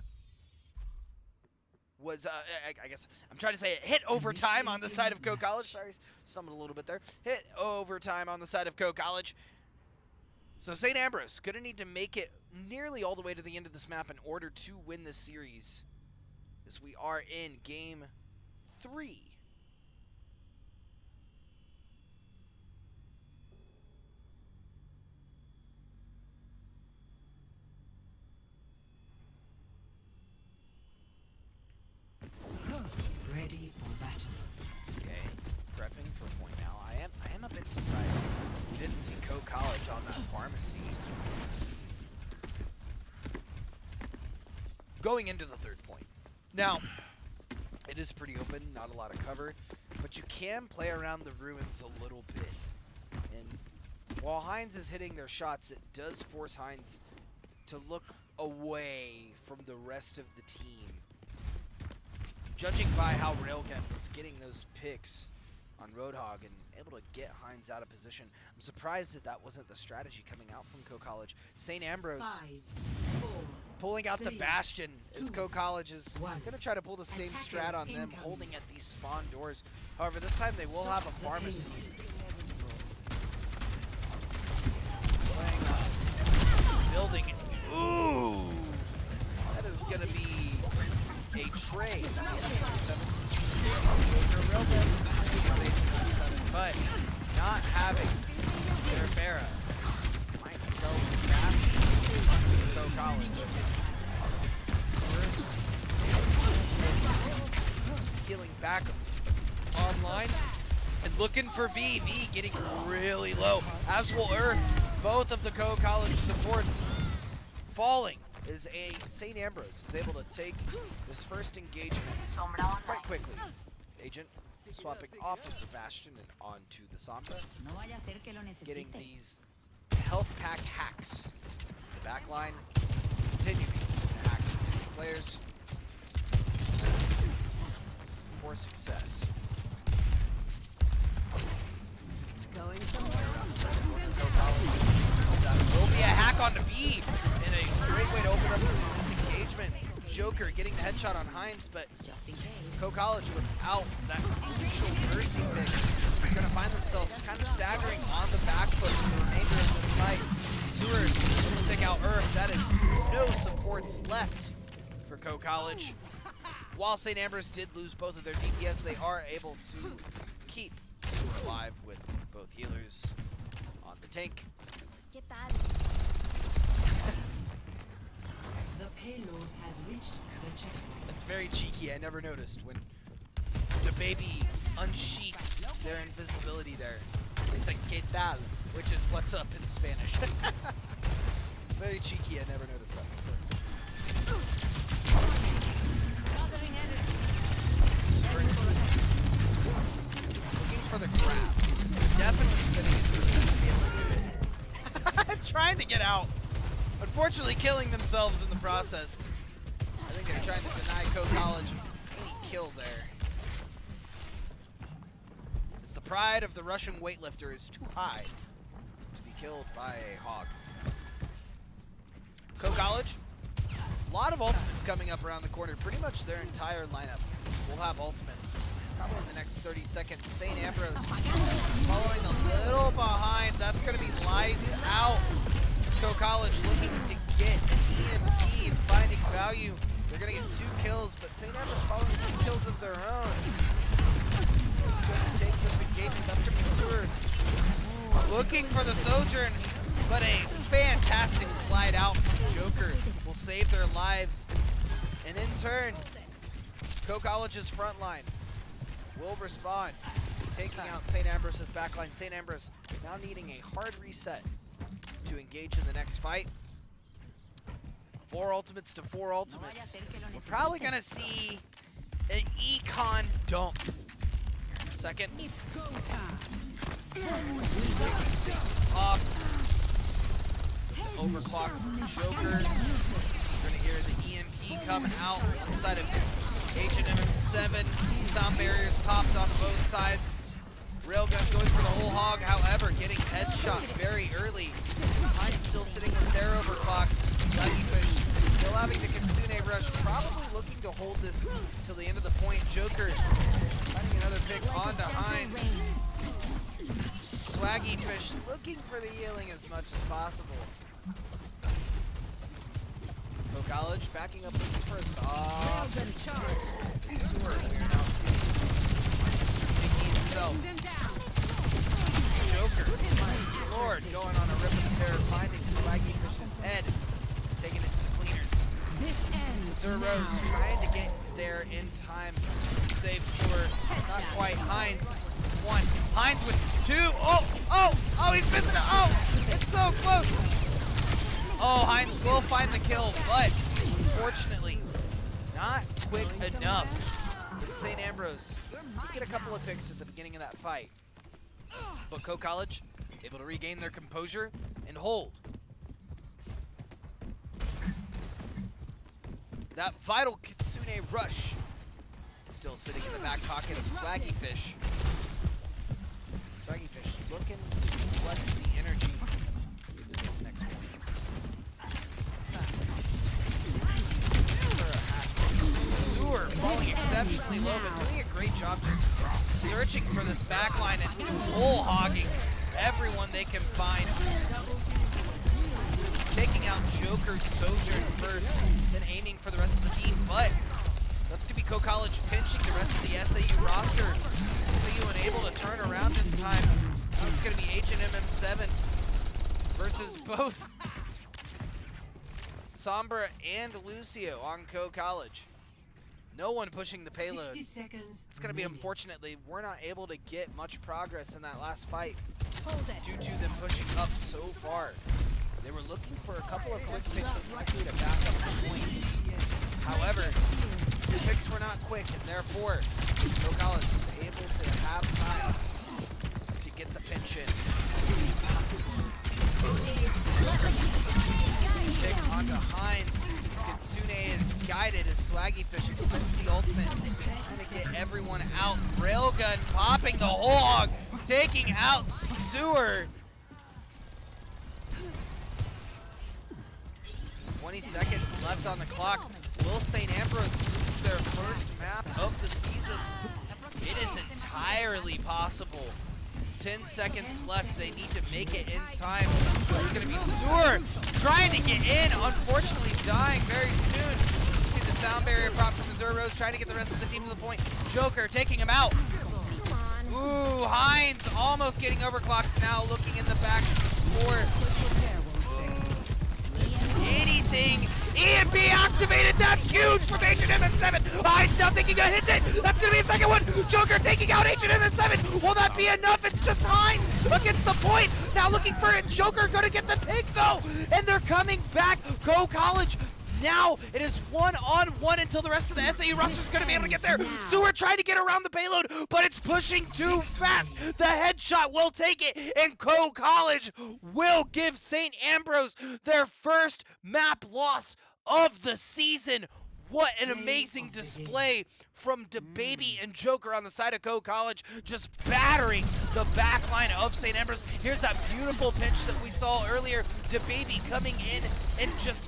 was I guess I'm trying to say it hit overtime on the side of Co College. Sorry, stumbled a little bit there. Hit overtime on the side of Co College. So St. Ambrose gonna need to make it nearly all the way to the end of this map in order to win this series, as we are in game 3. Ready for battle. Okay, prepping for point now. I am a bit surprised we didn't see Co College on that pharmacy. Going into the 3rd point. Now, it is pretty open, not a lot of cover, but you can play around the ruins a little bit. And while Hines is hitting their shots, it does force Hines to look away from the rest of the team. Judging by how Railgun was getting those picks on Roadhog and able to get Hines out of position, I'm surprised that that wasn't the strategy coming out from Co College. St. Ambrose 5, 4, pulling out the 3, Bastion as 2, Co College is 1. going to try to pull the same Attackers strat on them, incoming. holding at these spawn doors. However, this time they will have a pharmacy. Playing us. Building. Ooh! That is going to be a trade. But not having Farah might spell disaster for Go College. Healing back online and looking for V. V getting really low, as will Earth. Both of the Go College supports falling as St. Ambrose is able to take this first engagement quite quickly. Agent swapping off of the Bastion and onto the Sombra, No vaya a ser que lo getting necesite. these health pack hacks. The back line continuing to hack players for success. Going somewhere. That will be a hack onto B, and a great way to open up this engagement. Joker getting the headshot on Hines, but Just in case. Co College without that crucial mercy pick is going to find themselves kind of staggering on the back foot for the remainder of this fight. Seward will take out Earth. That is no supports left for Co College. While St. Ambrose did lose both of their DPS, they are able to keep Seward alive with both healers on the tank. ¿Qué tal? The payload has reached the checkpoint. That's very cheeky. I never noticed when the baby unsheathed their invisibility there. They said "qué tal," which is "what's up" in Spanish. Very cheeky. I never noticed that before. Gathering energy. Looking for the grab. Definitely sitting in position to be able to do it. Trying to get out. Unfortunately, killing themselves in the process. I think they're trying to deny Co College any kill there. It's the pride of the Russian weightlifter is too high to be killed by a hog. Co College, a lot of ultimates coming up around the corner. Pretty much their entire lineup will have ultimates. Probably in the next 30 seconds. St. Ambrose following a little behind. That's going to be lights out. Co College looking to get an EMP and finding value. They're going to get 2 kills, but St. Ambrose following 2 kills of their own. Who's going to take this engagement? That's going to be Seward. Looking for the Sojourn, but a fantastic slide out from Joker will save their lives. And in turn, Co College's front line will respond, taking out St. Ambrose's backline. St. Ambrose now needing a hard reset to engage in the next fight. 4 ultimates to 4 ultimates. We're probably gonna see an econ dump. Second. It's go time. Off. Overclock Joker. We're gonna hear the EMP coming out inside of Agent MM7. Sound barriers popped on both sides. Railgun going for the whole hog, however, getting headshot very early. Hines still sitting with their overclock. Sluggyfish still having the Kitsune rush, probably looking to hold this till the end of the point. Joker finding another pick onto Hines. Swaggyfish looking for the healing as much as possible. Co College backing up looking for a soft Sewer. We are now seeing Mickey himself. Joker, my lord, going on a rip of the tear, finding Swaggyfish's head, taking it to the cleaners. This ends Sir now. Rose trying to get there in time to save Sewer. Not quite. Hines, 1. Hines with 2. Oh, he's missing it. Oh, it's so close. Oh, Hines will find the kill, but unfortunately, not quick enough. St. Ambrose did get a couple of picks at the beginning of that fight. But Co College able to regain their composure and hold. That vital Kitsune rush still sitting in the back pocket of Swaggyfish. Swaggyfish looking to flex the energy into this next one. Sewer falling exceptionally low, but doing a great job just searching for this backline and whole hogging everyone they can find. Taking out Joker's Sojourn first, then aiming for the rest of the team, but that's gonna be Co College pinching the rest of the SAU roster. SAU unable to turn around in time. It's going to be H&MM7 versus both Sombra and Lucio on Co College. No one pushing the payload. 60 seconds. It's going to be unfortunately, we're not able to get much progress in that last fight Hold it. due to them pushing up so far. They were looking for a couple of quick picks and likely to back up the point. However, the picks were not quick, and therefore, Co College was able to have time to get the pinch in. Pick onto Hines. Kitsune is guided as Swaggy Fish expends the ultimate. Trying to get everyone out. Railgun popping the hog, taking out Sewer. 20 seconds left on the clock. Will St. Ambrose lose their first map of the season? It is entirely possible. 10 seconds left. They need to make it in time. It's going to be Sewer trying to get in. Unfortunately, dying very soon. See the sound barrier prop from Missouri Rose trying to get the rest of the team to the point. Joker taking him out. Come on. Ooh, Hines almost getting overclocked now, looking in the back for anything. EMP activated, that's huge from H&M7. Hines now taking a hit. That's going to be a second one. Joker taking out H&M7. Will that be enough? It's just Hines against the point. Now looking for it. Joker going to get the pick though. And they're coming back. Co College. Now it is 1-on-1 until the rest of the SAU roster is going to be able to get there. Sewer trying to get around the payload, but it's pushing too fast. The headshot will take it, and Co College will give St. Ambrose their first map loss of the season. What an amazing display from DaBaby and Joker on the side of Co College, just battering the backline of St. Ambrose. Here's that beautiful pinch that we saw earlier. DaBaby coming in and just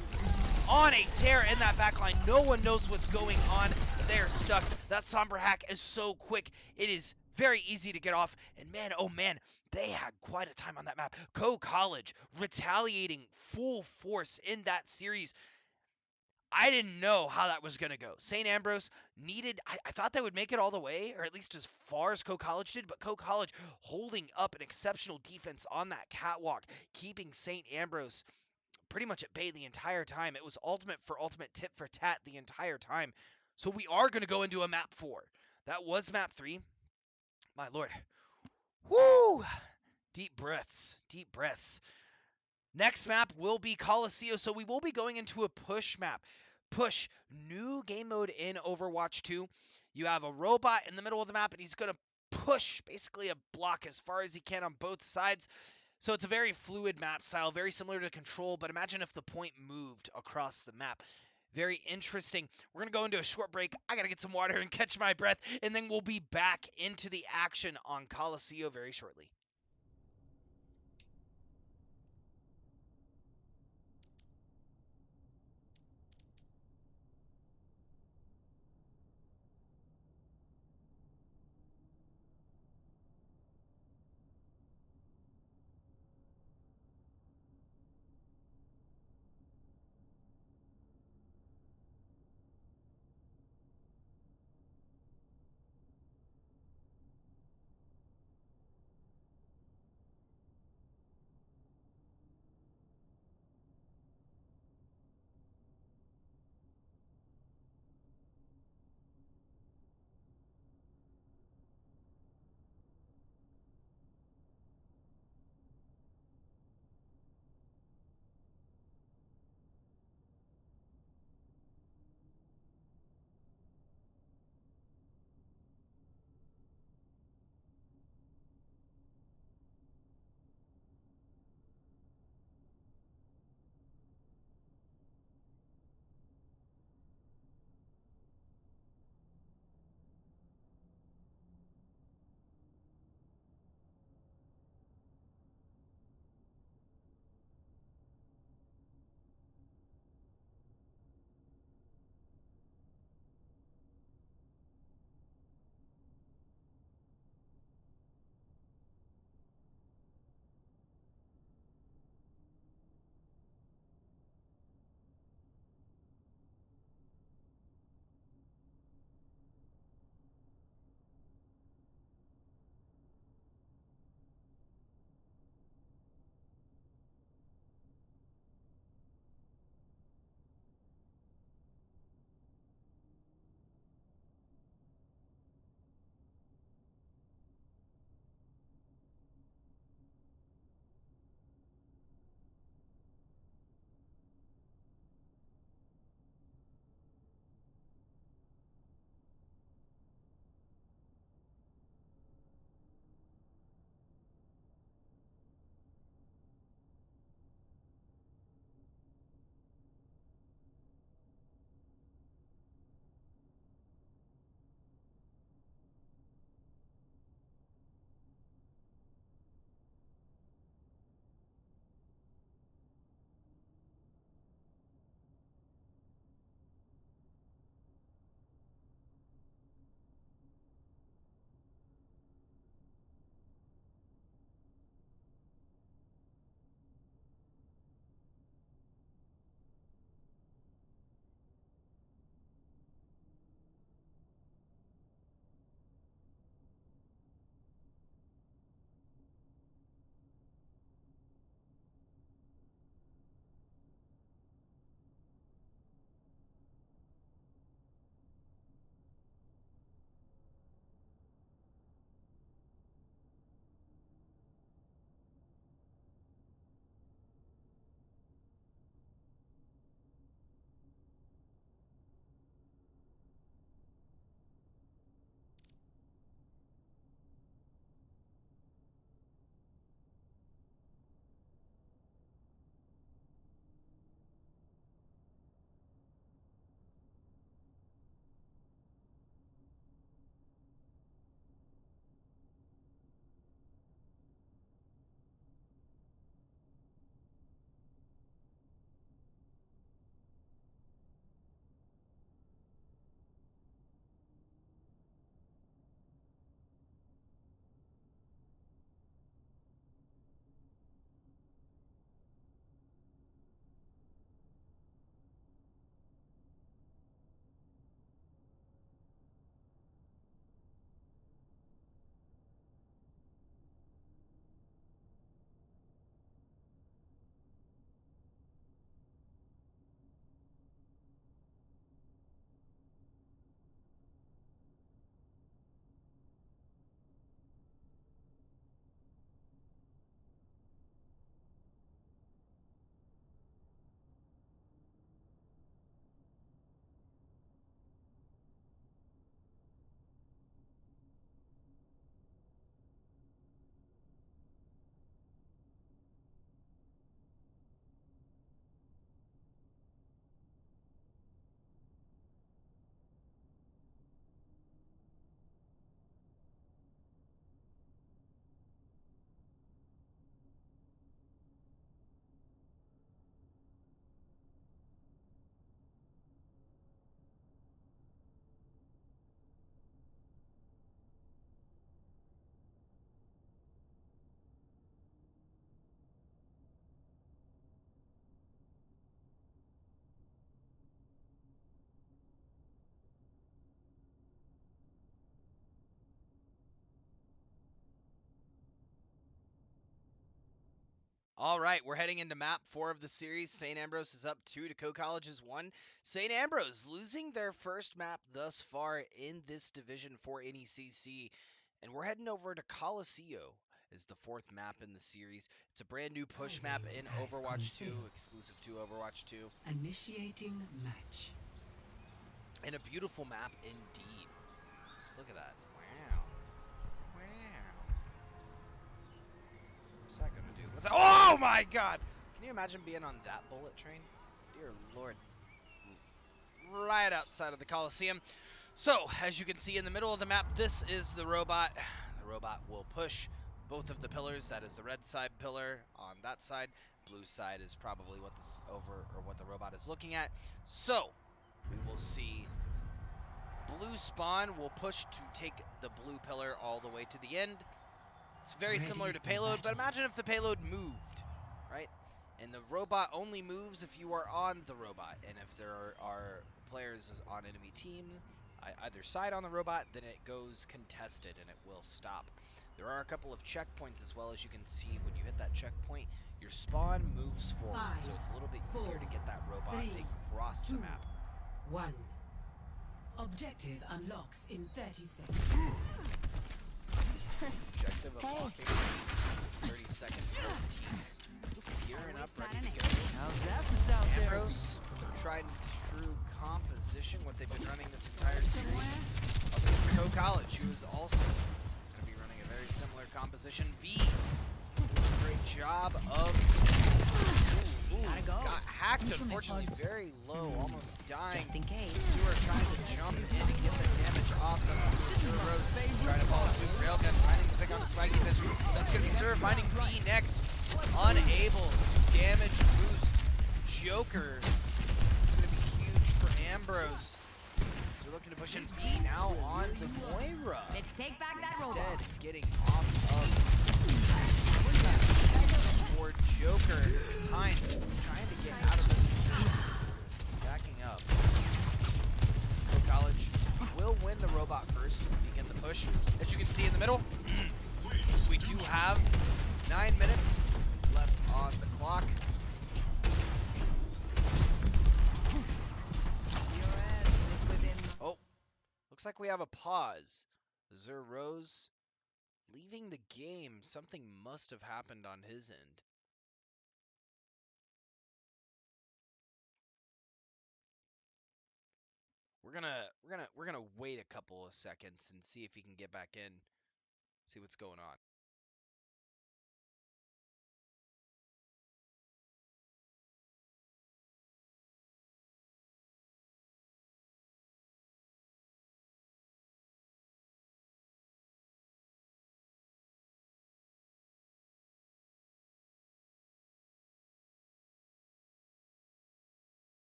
on a tear in that backline. No one knows what's going on. They're stuck. That Sombra hack is so quick. It is very easy to get off. And man, oh man, they had quite a time on that map. Co College retaliating full force in that series. I didn't know how that was going to go. St. Ambrose needed, I thought they would make it all the way, or at least as far as Co College did, but Co College holding up an exceptional defense on that catwalk, keeping St. Ambrose pretty much at bay the entire time. It was ultimate for ultimate, tit for tat the entire time. So we are going to go into a map 4. That was map 3. My lord. Woo! Deep breaths. Deep breaths. Next map will be Coliseum, so we will be going into a push map. Push. New game mode in Overwatch 2. You have a robot in the middle of the map, and he's going to push basically a block as far as he can on both sides. So it's a very fluid map style, very similar to Control, but imagine if the point moved across the map. Very interesting. We're going to go into a short break. I got to get some water and catch my breath, and then we'll be back into the action on Coliseum very shortly. All right, we're heading into map 4 of the series. St. Ambrose is up 2 to Co College is 1. St. Ambrose losing their first map thus far in this division for NECC. And we're heading over to Coliseo is the 4th map in the series. It's a brand new push map in Overwatch 2, exclusive to Overwatch 2. Initiating match. And a beautiful map indeed. Just look at that. Wow. Wow. What's that gonna do? What's that? Oh my god! Can you imagine being on that bullet train? Dear lord. Right outside of the Coliseum. So, as you can see in the middle of the map, this is the robot. The robot will push both of the pillars. That is the red side pillar on that side. Blue side is probably what this what the robot is looking at. So, we will see blue spawn will push to take the blue pillar all the way to the end. It's very similar to payload, but imagine if the payload moved, right? And the robot only moves if you are on the robot, and if there are players on enemy teams either side on the robot, then it goes contested and it will stop. There are a couple of checkpoints as well. As you can see, when you hit that checkpoint, your spawn moves forward, so it's a little bit easier to get that robot across the map. 1. Objective unlocks in 30 seconds. Objective unlocking 30 seconds for the teams. Gearing up, ready to go. How's that for South Ambrose, their tried and true composition, what they've been running this entire series. Up against Co College, who is also going to be running a very similar composition. V, great job of. Got hacked, unfortunately, very low, almost dying. Just in case. Sewer trying to jump in and get the damage off. That's going to be Sewer Rose trying to follow suit. Railgun finding the pick on the Swaggy. That's going to be Sewer finding B next. Unable to damage boost Joker. It's going to be huge for Ambrose. So we're looking to push in B now on the Moira. Let's take back that Instead, robot. getting off of for Joker. Hines trying to get out of this position. Backing up. Co College will win the robot first to begin the push. As you can see in the middle, we do have 9 minutes left on the clock. Oh, looks like we have a pause. Zur Rose leaving the game. Something must have happened on his end. We're gonna wait a couple of seconds and see if he can get back in. See what's going on.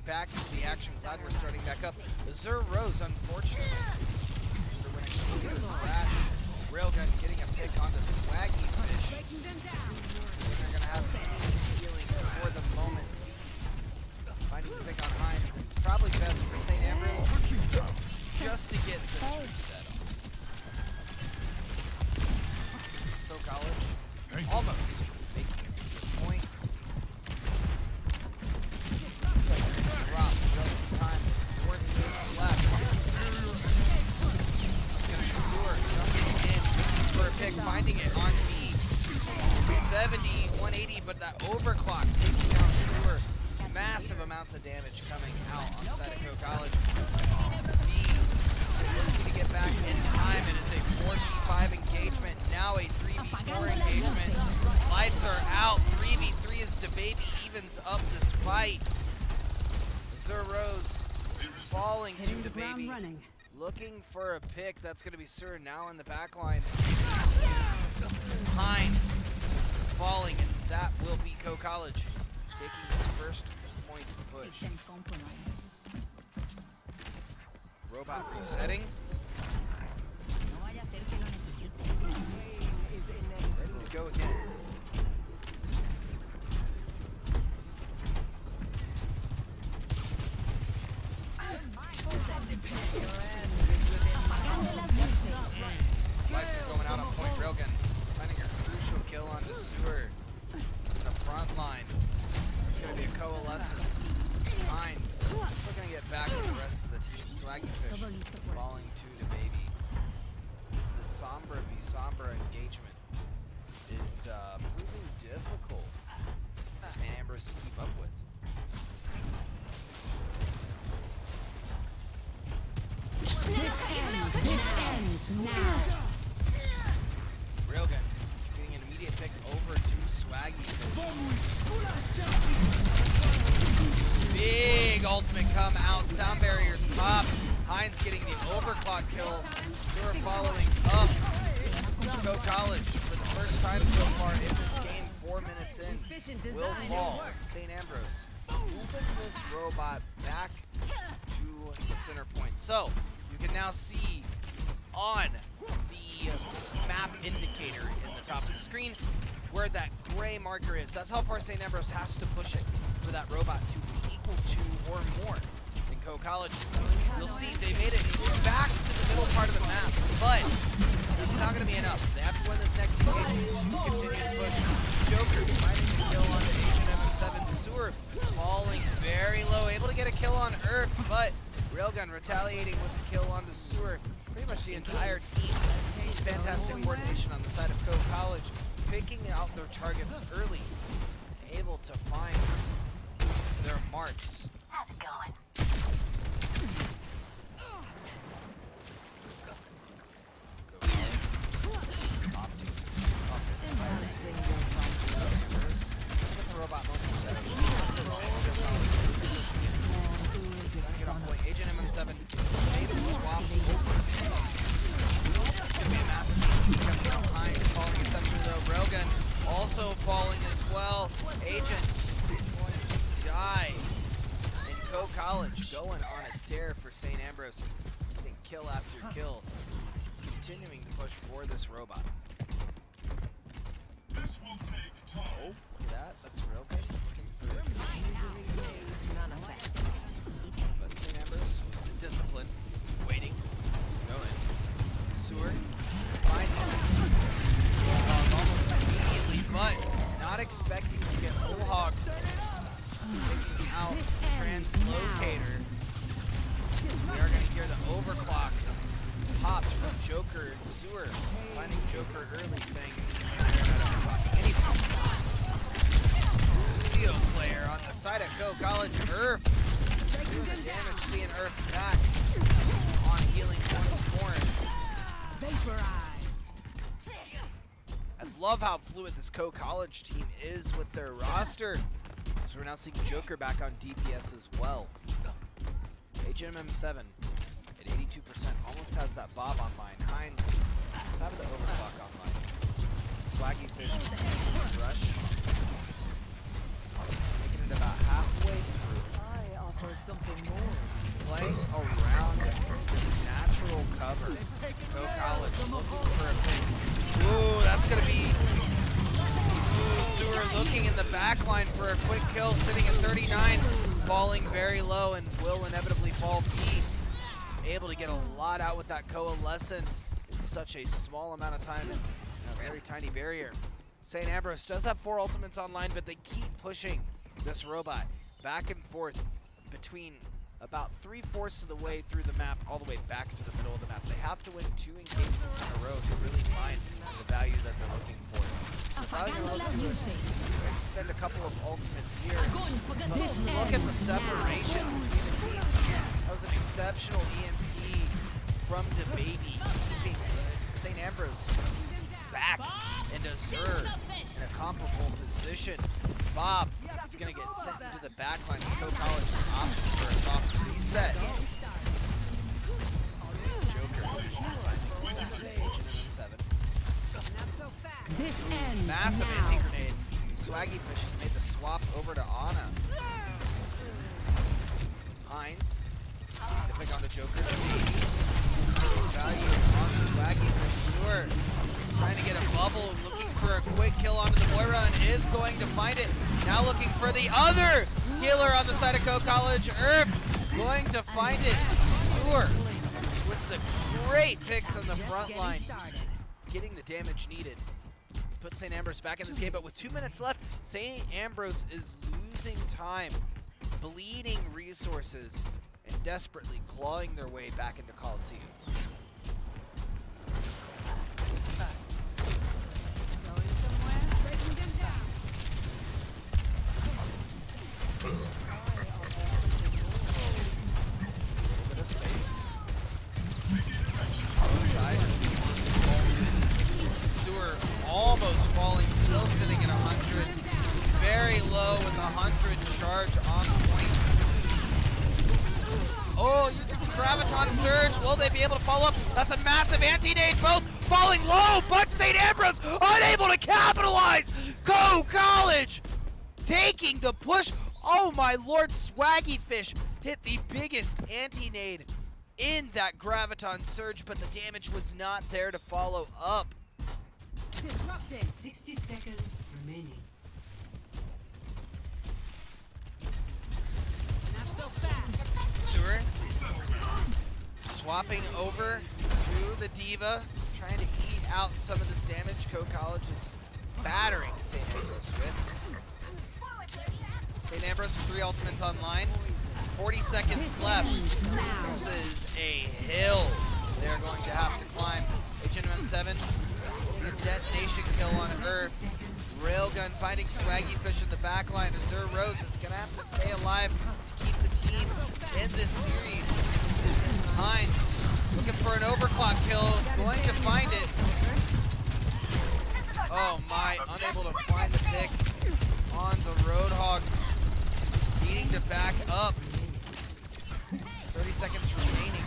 getting back into the action. Glad we're starting back up. Azure Rose, unfortunately. Railgun getting a pick onto Swaggy Fish. They're going to have any healing for the moment. Finding the pick on Hines. It's probably best for St. Ambrose just to get this reset on. So College, almost making it to this point. Drop just in time. 4 minutes left. Sewer jumping in for a pick, finding it on the 70, 180, but that overclock taking down Sewer. Massive amounts of damage coming out on the side of Co College. B looking to get back in time. It is a 4v5 engagement, now a 3v4 engagement. Lights are out. 3v3 as DaBaby evens up this fight. Azure Rose falling to DaBaby. Looking for a pick. That's going to be Sur now in the back line. Hines falling, and that will be Co College taking his first point push. Robot resetting. Ready to go again. Lights are going out on point. Railgun finding a crucial kill onto Sewer in the front line. It's going to be a coalescence. Hines just looking to get back to the rest of the team. Swaggy Fish falling to DaBaby. As the Sombra v Sombra engagement is proving difficult for St. Ambrose to keep up with. This ends now. Railgun getting an immediate pick over to Swaggy Fish. Big ultimate come out. Sound barriers pop. Hines getting the overclock kill. Sewer following up. Co College for the first time so far in this game. 4 minutes in. Will fall. St. Ambrose moving this robot back to the center point. So you can now see on the map indicator in the top of the screen where that gray marker is. That's how far St. Ambrose has to push it for that robot to be equal to or more than Co College. You'll see they made it back to the middle part of the map, but it's not going to be enough. They have to win this next engagement to continue to push. Joker finding the kill on the Asian M7. Sewer falling very low, able to get a kill on Earth, but Railgun retaliating with the kill onto Sewer. Pretty much the entire team. Seeing fantastic coordination on the side of Co College, picking out their targets early, able to find their marks. How's it going? Robot get on point. Agent MM7 made the swap. It's gonna be a massive coming out behind, falling essentially though. Railgun also falling as well. Agent is going to die. And Co College going on a tear for St. Ambrose, getting kill after kill, continuing to push for this robot. This will take time. Oh, look at that. That's real good. But St. Ambrose, discipline, waiting, going. Sewer, finding almost immediately, but not expecting to get full hog. Taking out Translocator. We are going to hear the overclock popped from Joker and Sewer. Finding Joker early, saying Lucio player on the side of Co College. Earth doing the damage, seeing Earth back on healing once more. I love how fluid this Co College team is with their roster. So we're now seeing Joker back on DPS as well. HMM7 at 82%, almost has that Bob online. Hines is having the overclock online. Swaggy Fish rush. Making it about halfway through. Playing around this natural cover. Go College looking for a pick. Ooh, that's gonna be. Ooh, Sewer looking in the back line for a quick kill, sitting at 39, falling very low and will inevitably fall B. Able to get a lot out with that coalescence in such a small amount of time and a very tiny barrier. St. Ambrose does have 4 ultimates online, but they keep pushing this robot back and forth between about 3/4 of the way through the map, all the way back to the middle of the map. They have to win 2 engagements in a row to really find the value that they're looking for. Probably gonna look to expend a couple of ultimates here. But look at the separation between the teams. That was an exceptional EMP from DaBaby, keeping St. Ambrose back and Azur in a comparable position. Bob is going to get sent into the backline. Go College opting for a soft reset. Joker. This ends Massive now. anti-grenade. Swaggy Fish has made the swap over to Ana. Hines. To pick on the Joker. Value on Swaggy Fish. Sure. Trying to get a bubble, looking for a quick kill onto the Moira, and is going to find it. Now looking for the other healer on the side of Co College. Herb going to find it. Sewer with the great picks on the front line, getting the damage needed. Put St. Ambrose back in this game, but with 2 minutes left, St. Ambrose is losing time, bleeding resources, and desperately clawing their way back into Coliseum. Sewer almost falling, still sitting at 100. Very low with 100 charge on point. Oh, using the Graviton Surge. Will they be able to follow up? That's a massive anti-nade. Both falling low, but St. Ambrose unable to capitalize. Go College taking the push. Oh my lord, Swaggy Fish hit the biggest anti-nade in that Graviton Surge, but the damage was not there to follow up. Disrupted. 60 seconds remaining. Not so fast. Sewer swapping over to the D.Va, trying to eat out some of this damage Co College is battering St. Ambrose with. St. Ambrose with 3 ultimates online. 40 seconds left. This is a hill they're going to have to climb. HNM7, the detonation kill on Earth. Railgun finding Swaggy Fish in the backline. Azur Rose is going to have to stay alive to keep the team in this series. Hines looking for an overclock kill, going to find it. Oh my, unable to find the pick on the Roadhog. Needing to back up. 30 seconds remaining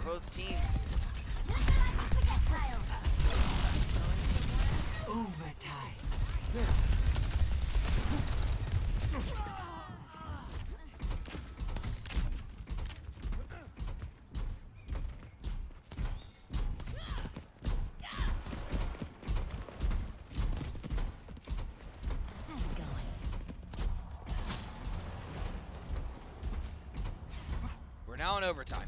for both teams. Overtime. We're now in overtime.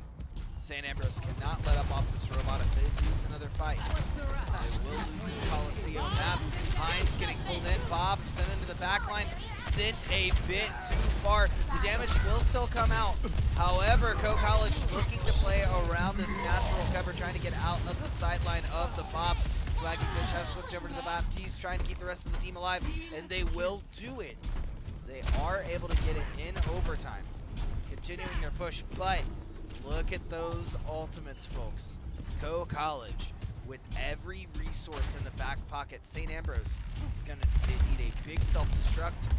St. Ambrose cannot let up off this robot if they lose another fight. They will lose this Coliseum map. Hines getting pulled in. Bob sent into the backline. Sent a bit too far. The damage will still come out. However, Co College looking to play around this natural cover, trying to get out of the sideline of the Bob. Swaggy Fish has switched over to the Baptiste, trying to keep the rest of the team alive, and they will do it. They are able to get it in overtime, continuing their push, but look at those ultimates, folks. Co College with every resource in the back pocket. St. Ambrose is going to need a big self-destruct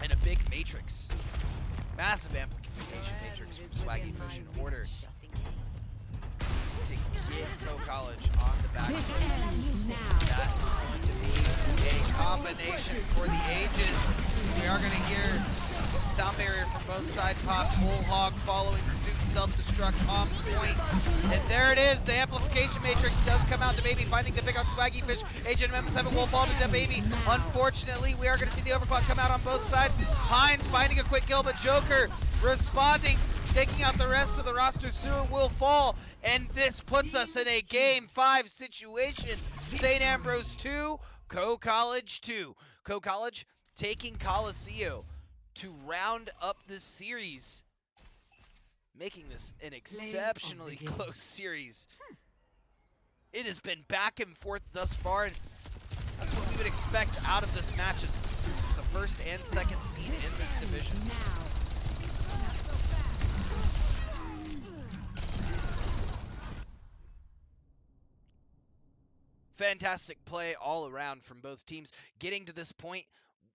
and a big matrix. Massive amplification matrix from Swaggy Fish in order to get Co College on the back. This ends now. That is going to be a combination for the ages. We are going to hear Sound barrier from both sides pop. Bullhog following suit. Self-destruct on point. And there it is. The amplification matrix does come out. DaBaby finding the pick on Swaggy Fish. Agent MM7 will fall to DaBaby. Unfortunately, we are going to see the overclock come out on both sides. Hines finding a quick kill, but Joker responding, taking out the rest of the roster. Sewer will fall. And this puts us in a Game 5 situation. St. Ambrose 2, Co-College 2. Co-College taking Coliseum to round up this series, making this an exceptionally close series. It has been back and forth thus far, and that's what we would expect out of this match. This is the first and second seed in this division. Fantastic play all around from both teams. Getting to this point,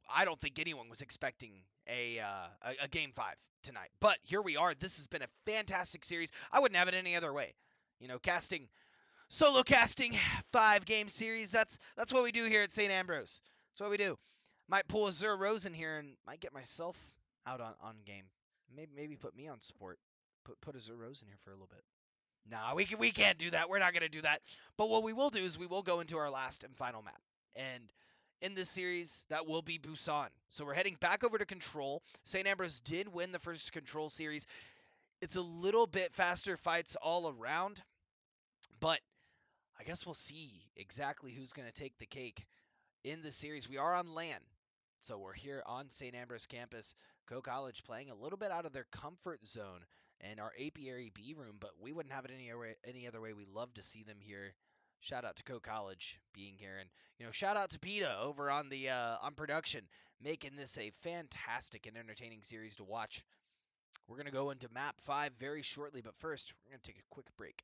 I don't think anyone was expecting a Game 5 tonight. But here we are. This has been a fantastic series. I wouldn't have it any other way. You know, solo casting 5-game series. That's what we do here at St. Ambrose. That's what we do. Might pull a Zur Rose in here and might get myself out on game. Maybe put me on support. Put a Zur Rose in here for a little bit. Nah, we can't do that. We're not going to do that. But what we will do is we will go into our last and final map. And in this series, that will be Busan. So we're heading back over to Control. St. Ambrose did win the first Control series. It's a little bit faster fights all around. But I guess we'll see exactly who's going to take the cake in this series. We are on LAN. So we're here on St. Ambrose campus. Co-College playing a little bit out of their comfort zone and our apiary B room, but we wouldn't have it any other way. We love to see them here. Shout out to Co-College being here, and shout out to PETA over on the on production, making this a fantastic and entertaining series to watch. We're gonna go into map 5 very shortly, but first we're gonna take a quick break.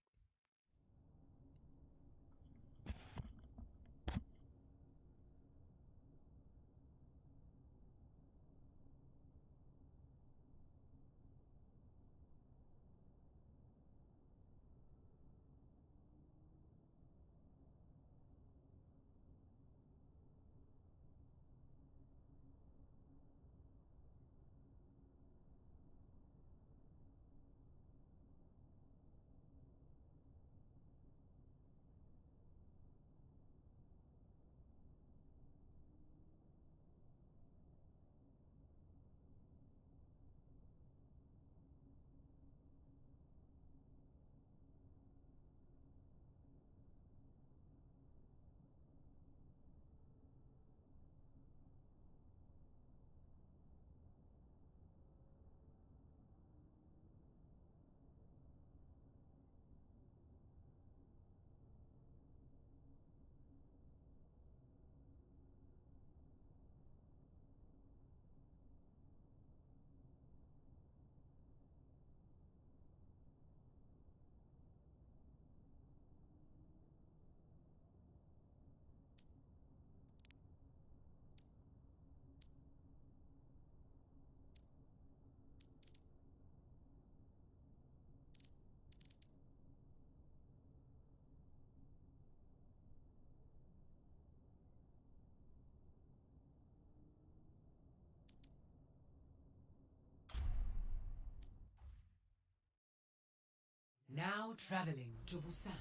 Now traveling to Busan.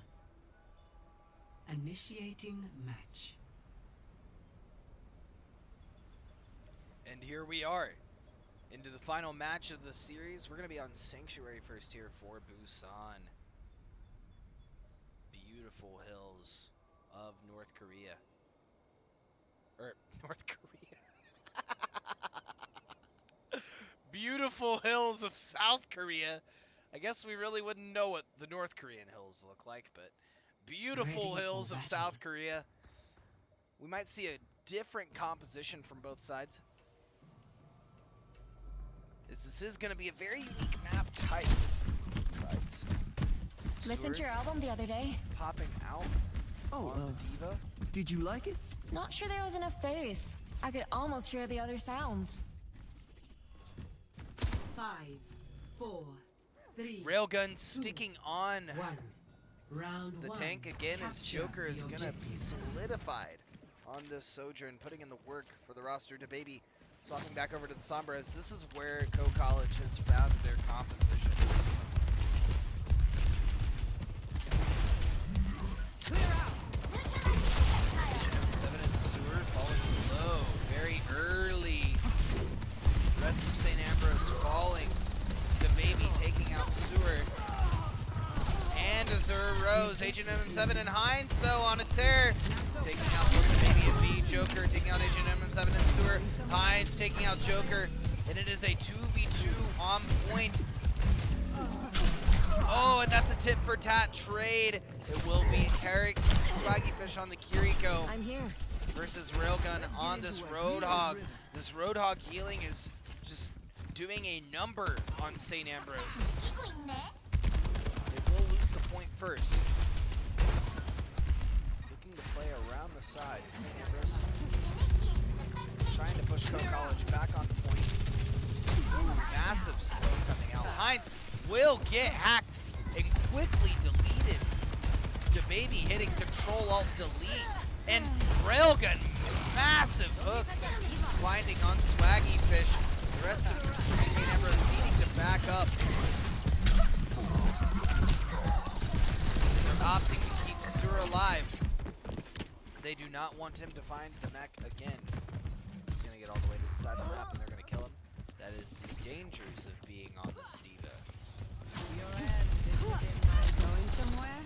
Initiating match. And here we are, into the final match of the series. We're going to be on Sanctuary first here for Busan. Beautiful hills of North Korea. North Korea. Beautiful hills of South Korea. I guess we really wouldn't know what the North Korean hills look like, but beautiful hills of South Korea. We might see a different composition from both sides. This is going to be a very unique map type. Sides. Listened to your album the other day. Popping out on the Diva. Did you like it? Not sure there was enough bass. I could almost hear the other sounds. 5, 4, 3. Railgun sticking on 1. Round the 1. tank again as Capture Joker is the going to be objective. solidified on this Sojourn, putting in the work for the roster. DaBaby Swapping back over to the Sombras. This is where Co College has found their composition. Seven and Sewer falling low very early. The rest of St. Ambrose falling. The baby taking out Sewer. And Azure Rose. Agent MM7 and Hines though on a tear. Taking out both the baby and B. Joker taking out Agent MM7 and Sewer. Hines taking out Joker. And it is a 2v2 on point. Oh, and that's a tit for tat trade. It will be Carrick Swaggy Fish on the Kiriko I'm here. versus Railgun on this Roadhog. This Roadhog healing is just doing a number on St. Ambrose. They will lose the point first. Looking to play around the side. St. Ambrose trying to push Co College back on the point. Ooh, massive slow coming out. Hines will get hacked and quickly deleted. DaBaby hitting Control Alt Delete. And Railgun, massive hook, finding on Swaggy Fish. The rest of St. Ambrose needing to back up. They're opting to keep Sur alive. They do not want him to find the mech again. He's going to get all the way to the side of the map and they're going to kill him. That is the dangers of being on this diva. Going somewhere?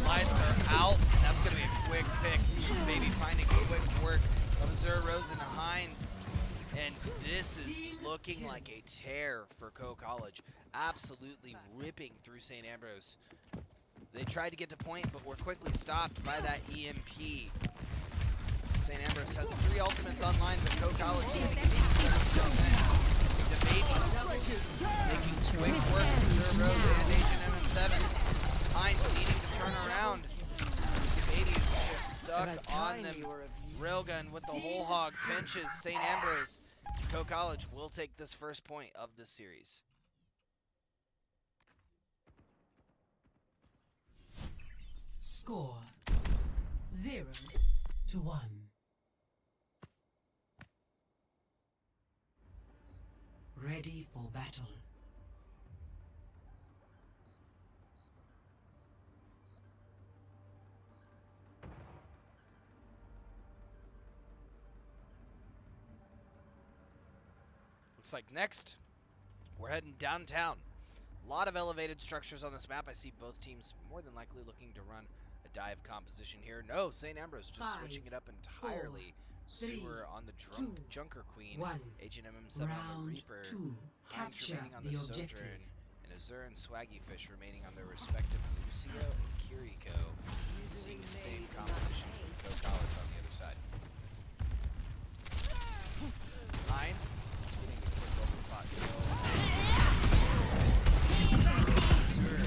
Lights are out. That's going to be a quick pick. Maybe finding quick work of Azure Rose and Hines. And this is looking like a tear for Co College. Absolutely ripping through St. Ambrose. They tried to get to point, but were quickly stopped by that EMP. St. Ambrose has 3 ultimates online, but Co College sitting at 87%. The baby making quick work of Azure Rose and Agent MM7. Hines needing to turn around. The baby is just stuck on them. Railgun with the whole hog pinches St. Ambrose. Co College will take this first point of this series. Score 0-1. Ready for battle. Looks like next, we're heading downtown. A lot of elevated structures on this map. I see both teams more than likely looking to run a dive composition here. No, St. Ambrose just 5, switching it up entirely. 4, 3, Sewer on the 2, Junker Queen. 1. Agent MM7 on the Round Reaper. 2. Hines Capture remaining on the the objective. Sojourn. And Azure and Swaggy Fish remaining on their respective Lucio and Kiriko. Seeing the same composition from Co College on the other side. Hines getting a quick overclock kill. Azure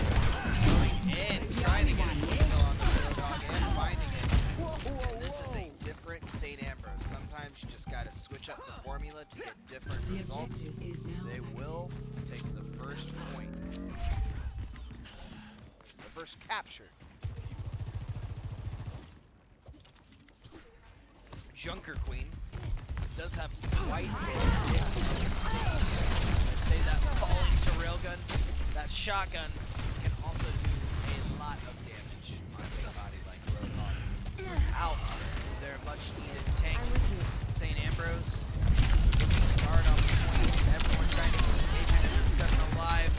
going in, trying to get a quick kill on the Roadhog and finding it. And this is a different St. Ambrose. Sometimes you just gotta switch up the formula to get different The results. objective is now They active. will take the first point. The first capture. Junker Queen does have quite a I'd say that falling to Railgun, that shotgun can also do a lot of damage on a big body like Roadhog. Out their much needed tank. St. Ambrose looking hard on the point. Everyone trying to keep Agent MM7 alive.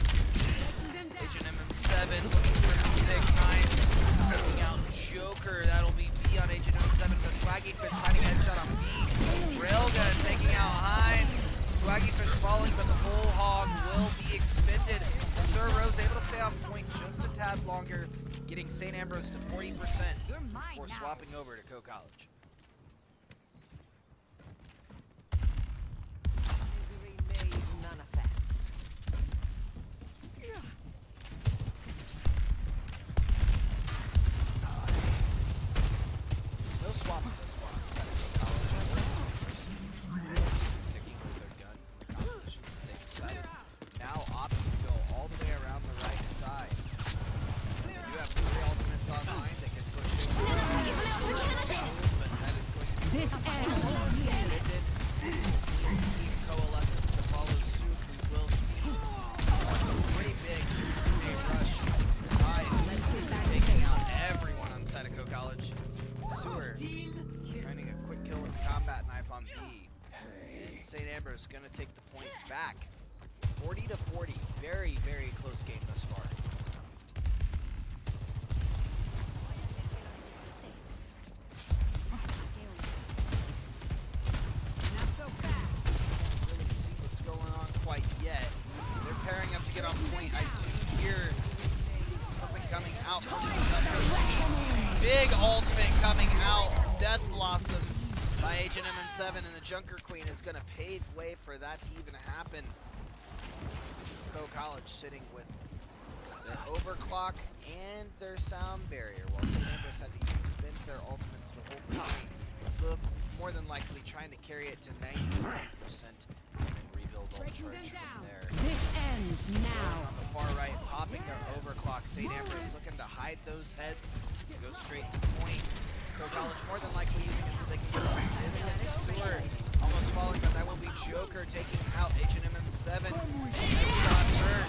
Agent MM7 looking for the big time. Taking out Joker. That'll be B on Agent MM7, but Swaggy Fish finding a headshot on B. Railgun taking out Hines. Swaggy Fish falling, but the whole hog will be expended. Azure Rose able to stay on point just a tad longer, getting St. Ambrose to 40% before swapping over to Co College. Misery made manifest. St. Ambrose gonna take the point back. 40-40. Very, very close game thus far. Not so fast. Can't really see what's going on quite yet. They're pairing up to get on point. I do hear something coming out from the Junker Queen. Big ultimate coming out. Death Blossom by Agent MM7, and the Junker Queen is going to pave way for that to even happen. College sitting with their overclock and their sound barrier, while St. Ambrose had to spend their ultimates to hold the point. Look, more than likely trying to carry it to 99% and then rebuild all charge from there. This ends now. On the far right, popping their overclock. St. Ambrose looking to hide those heads, go straight to point. College more than likely using it so they can get some distance. Sewer almost falling, but that will be Joker taking out Agent MM7. Shot turn.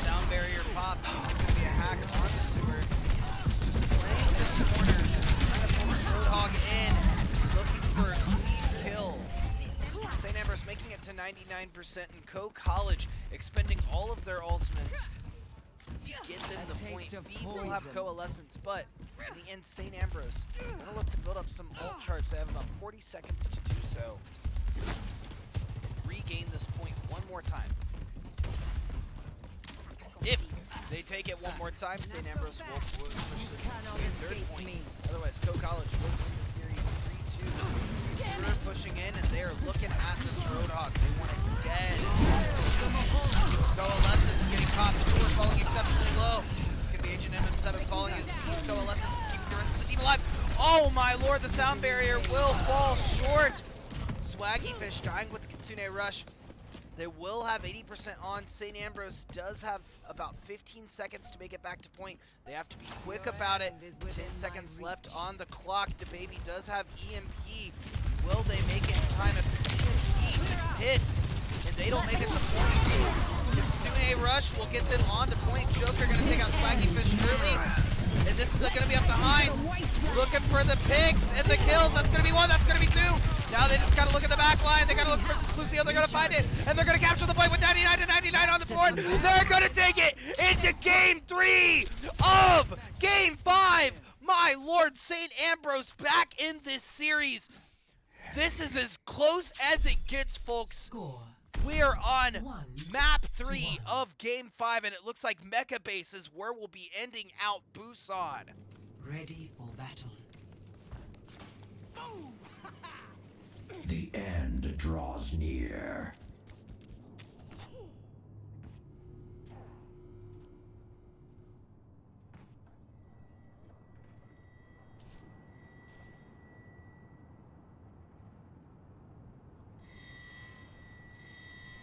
Sound barrier pop. It's going to be a hack on the Sewer. Just playing this corner. Trying to pull the Roadhog in. Looking for a clean kill. St. Ambrose making it to 99%, and College expending all of their ultimates to get them the point. V will have Coalescence, but in the end, St. Ambrose gonna look to build up some ult charge. They have about 40 seconds to do so. Regain this point one more time. If they take it one more time, St. Ambrose will push this to a third point. Otherwise, College will win the series 3-2. Sewer pushing in, and they are looking at this Roadhog. They want it dead. Coalescence getting caught. Sewer falling exceptionally low. It's going to be Agent MM7 falling as Coalescence is keeping the rest of the team alive. Oh my lord, the sound barrier will fall short. Swaggy Fish dying with the Kitsune Rush. They will have 80% on. St. Ambrose does have about 15 seconds to make it back to point. They have to be quick about it. 10 seconds left on the clock. DaBaby does have EMP. Will they make it in time? If the EMP hits and they don't make it to point, Kitsune Rush will get them on to point. Joker gonna take out Swaggy Fish early. And this is gonna be up to Hines. Looking for the picks and the kills. That's gonna be one, that's gonna be two. Now they just gotta look at the back line. They gotta look for this Lucio. They're gonna find it. And they're gonna capture the point with 99-99 on the board. They're gonna take it into game 3 of game 5. My lord, St. Ambrose back in this series. This is as close as it gets, folks. Score. We are on 1-1. map 3 of game 5, and it looks like Mecha Base is where we'll be ending out Busan. Ready for battle. The end draws near.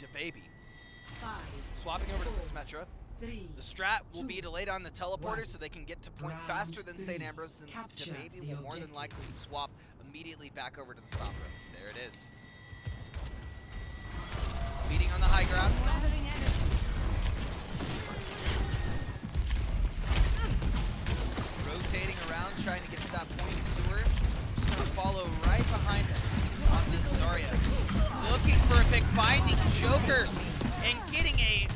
DaBaby 5, swapping over to the Symmetra. 3. The strat will be to lay down the teleporter One. so they can get to point Round faster than St. 3. Ambrose. Then Capture DaBaby the will more than objective. likely swap immediately back over to the Sombra. There it is. Beating on the high ground. Rotating around, trying to get to that point. Sewer just gonna follow right behind them on this Zarya. Looking for a pick, finding Joker, and getting a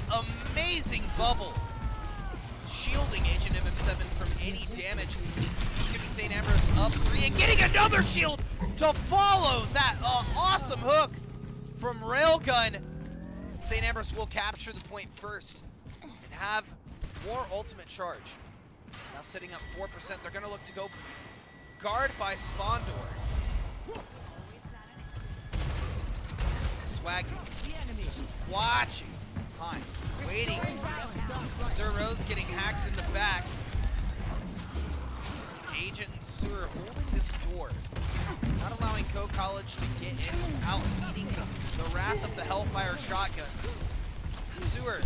amazing bubble. Shielding Agent MM7 from any damage. It's gonna be St. Ambrose up 3 and getting another shield to follow that awesome hook from Railgun. St. Ambrose will capture the point first and have more ultimate charge. Now sitting up 4%, they're gonna look to go guard by Spawn Door. Swaggy, watching, Hines, waiting. Zero's getting hacked in the back. This is Agent and Sewer holding this door, not allowing College to get in without meeting the wrath of the Hellfire shotguns. Sewer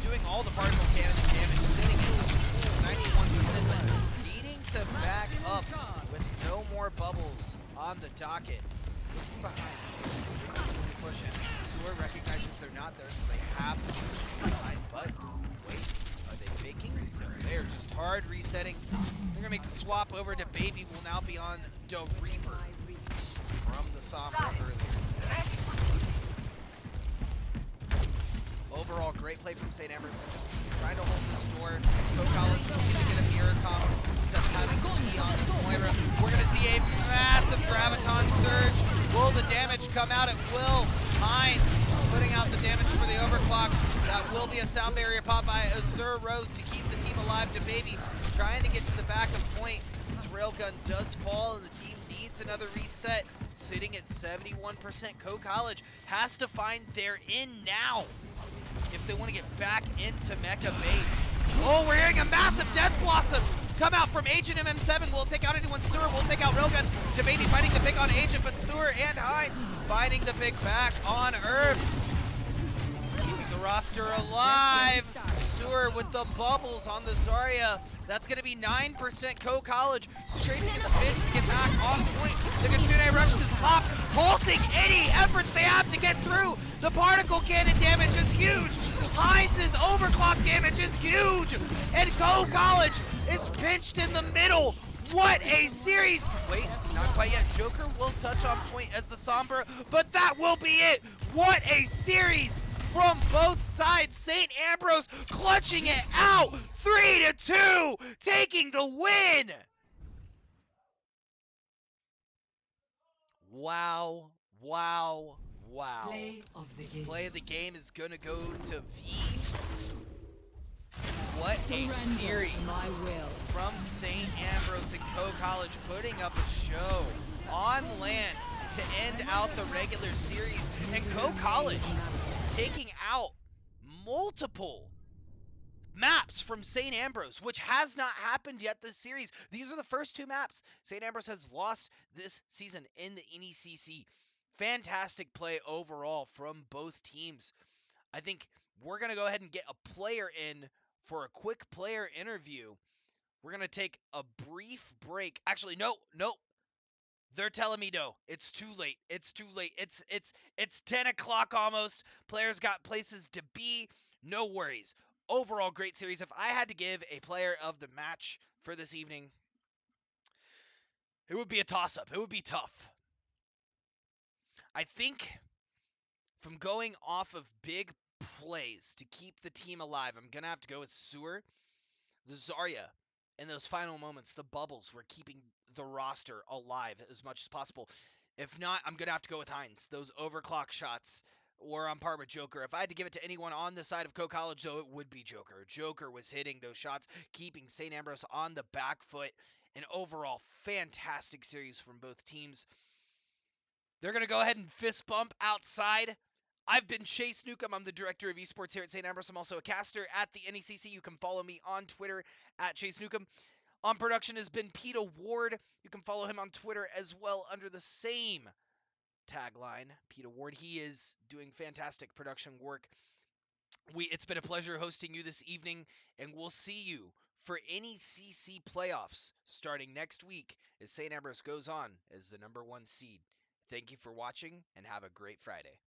doing all the particle cannon damage, sitting at a full 91%, but needing to back up with no more bubbles on the docket. Looking behind, push in. Sewer recognizes they're not there, so they have to push behind, but wait, are they faking? No, they're just hard resetting. They're gonna make the swap over to Baby, will now be on the Reaper from the Sombra earlier. Great play from St. Ambrose. Just trying to hold this door. Co-College looking to get a mirror comp instead of having E on this Moira. We're going to see a massive Graviton surge. Will the damage come out? It will. Hines putting out the damage for the overclock. That will be a sound barrier pop by Azure Rose to keep the team alive. DeBaby trying to get to the back of point. This railgun does fall and the team needs another reset. Sitting at 71%. Co-College has to find their in now if they want to get back into Mecha base. Oh, we're hearing a massive Death Blossom come out from Agent MM7. Will take out anyone. Sewer will take out Railgun. DeBaby finding the pick on Agent, but Sewer and Hines finding the pick back on Earth. Keeping the roster alive. Sewer with the bubbles on the Zarya. That's going to be 9% Co-College scraping in the pits to get back on point. The Kitsune Rush is popped, halting any efforts they have to get through. The particle cannon damage is huge. Hines' overclock damage is huge. And Co-College is pinched in the middle. What a series. Wait, not quite yet. Joker will touch on point as the Sombra, but that will be it. What a series from both sides. St. Ambrose clutching it out. 3-2, taking the win. Wow, wow, wow. Play of the game. Play of the game is gonna go to V. What a series from St. Ambrose and Co-College putting up a show on land to end out the regular series. And Co-College taking out multiple maps from St. Ambrose, which has not happened yet this series. These are the first two maps St. Ambrose has lost this season in the NECC. Fantastic play overall from both teams. I think we're going to go ahead and get a player in for a quick player interview. We're going to take a brief break. Actually, no. They're telling me no. It's too late. It's too late. It's 10 o'clock almost. Players got places to be. No worries. Overall, great series. If I had to give a player of the match for this evening, it would be a toss-up. It would be tough. I think from going off of big plays to keep the team alive, I'm going to have to go with Sewer. The Zarya, in those final moments, the bubbles were keeping the roster alive as much as possible. If not, I'm going to have to go with Hines. Those overclock shots were on par with Joker. If I had to give it to anyone on the side of Co-College, though, it would be Joker. Joker was hitting those shots, keeping St. Ambrose on the back foot. An overall fantastic series from both teams. They're going to go ahead and fist bump outside. I've been Chase Newcomb. I'm the director of esports here at St. Ambrose. I'm also a caster at the NECC. You can follow me on Twitter at Chase Newcomb. On production has been Peter Ward. You can follow him on Twitter as well under the same tagline, Peter Ward. He is doing fantastic production work. It's been a pleasure hosting you this evening, and we'll see you for NECC playoffs starting next week as St. Ambrose goes on as the #1 seed. Thank you for watching, and have a great Friday.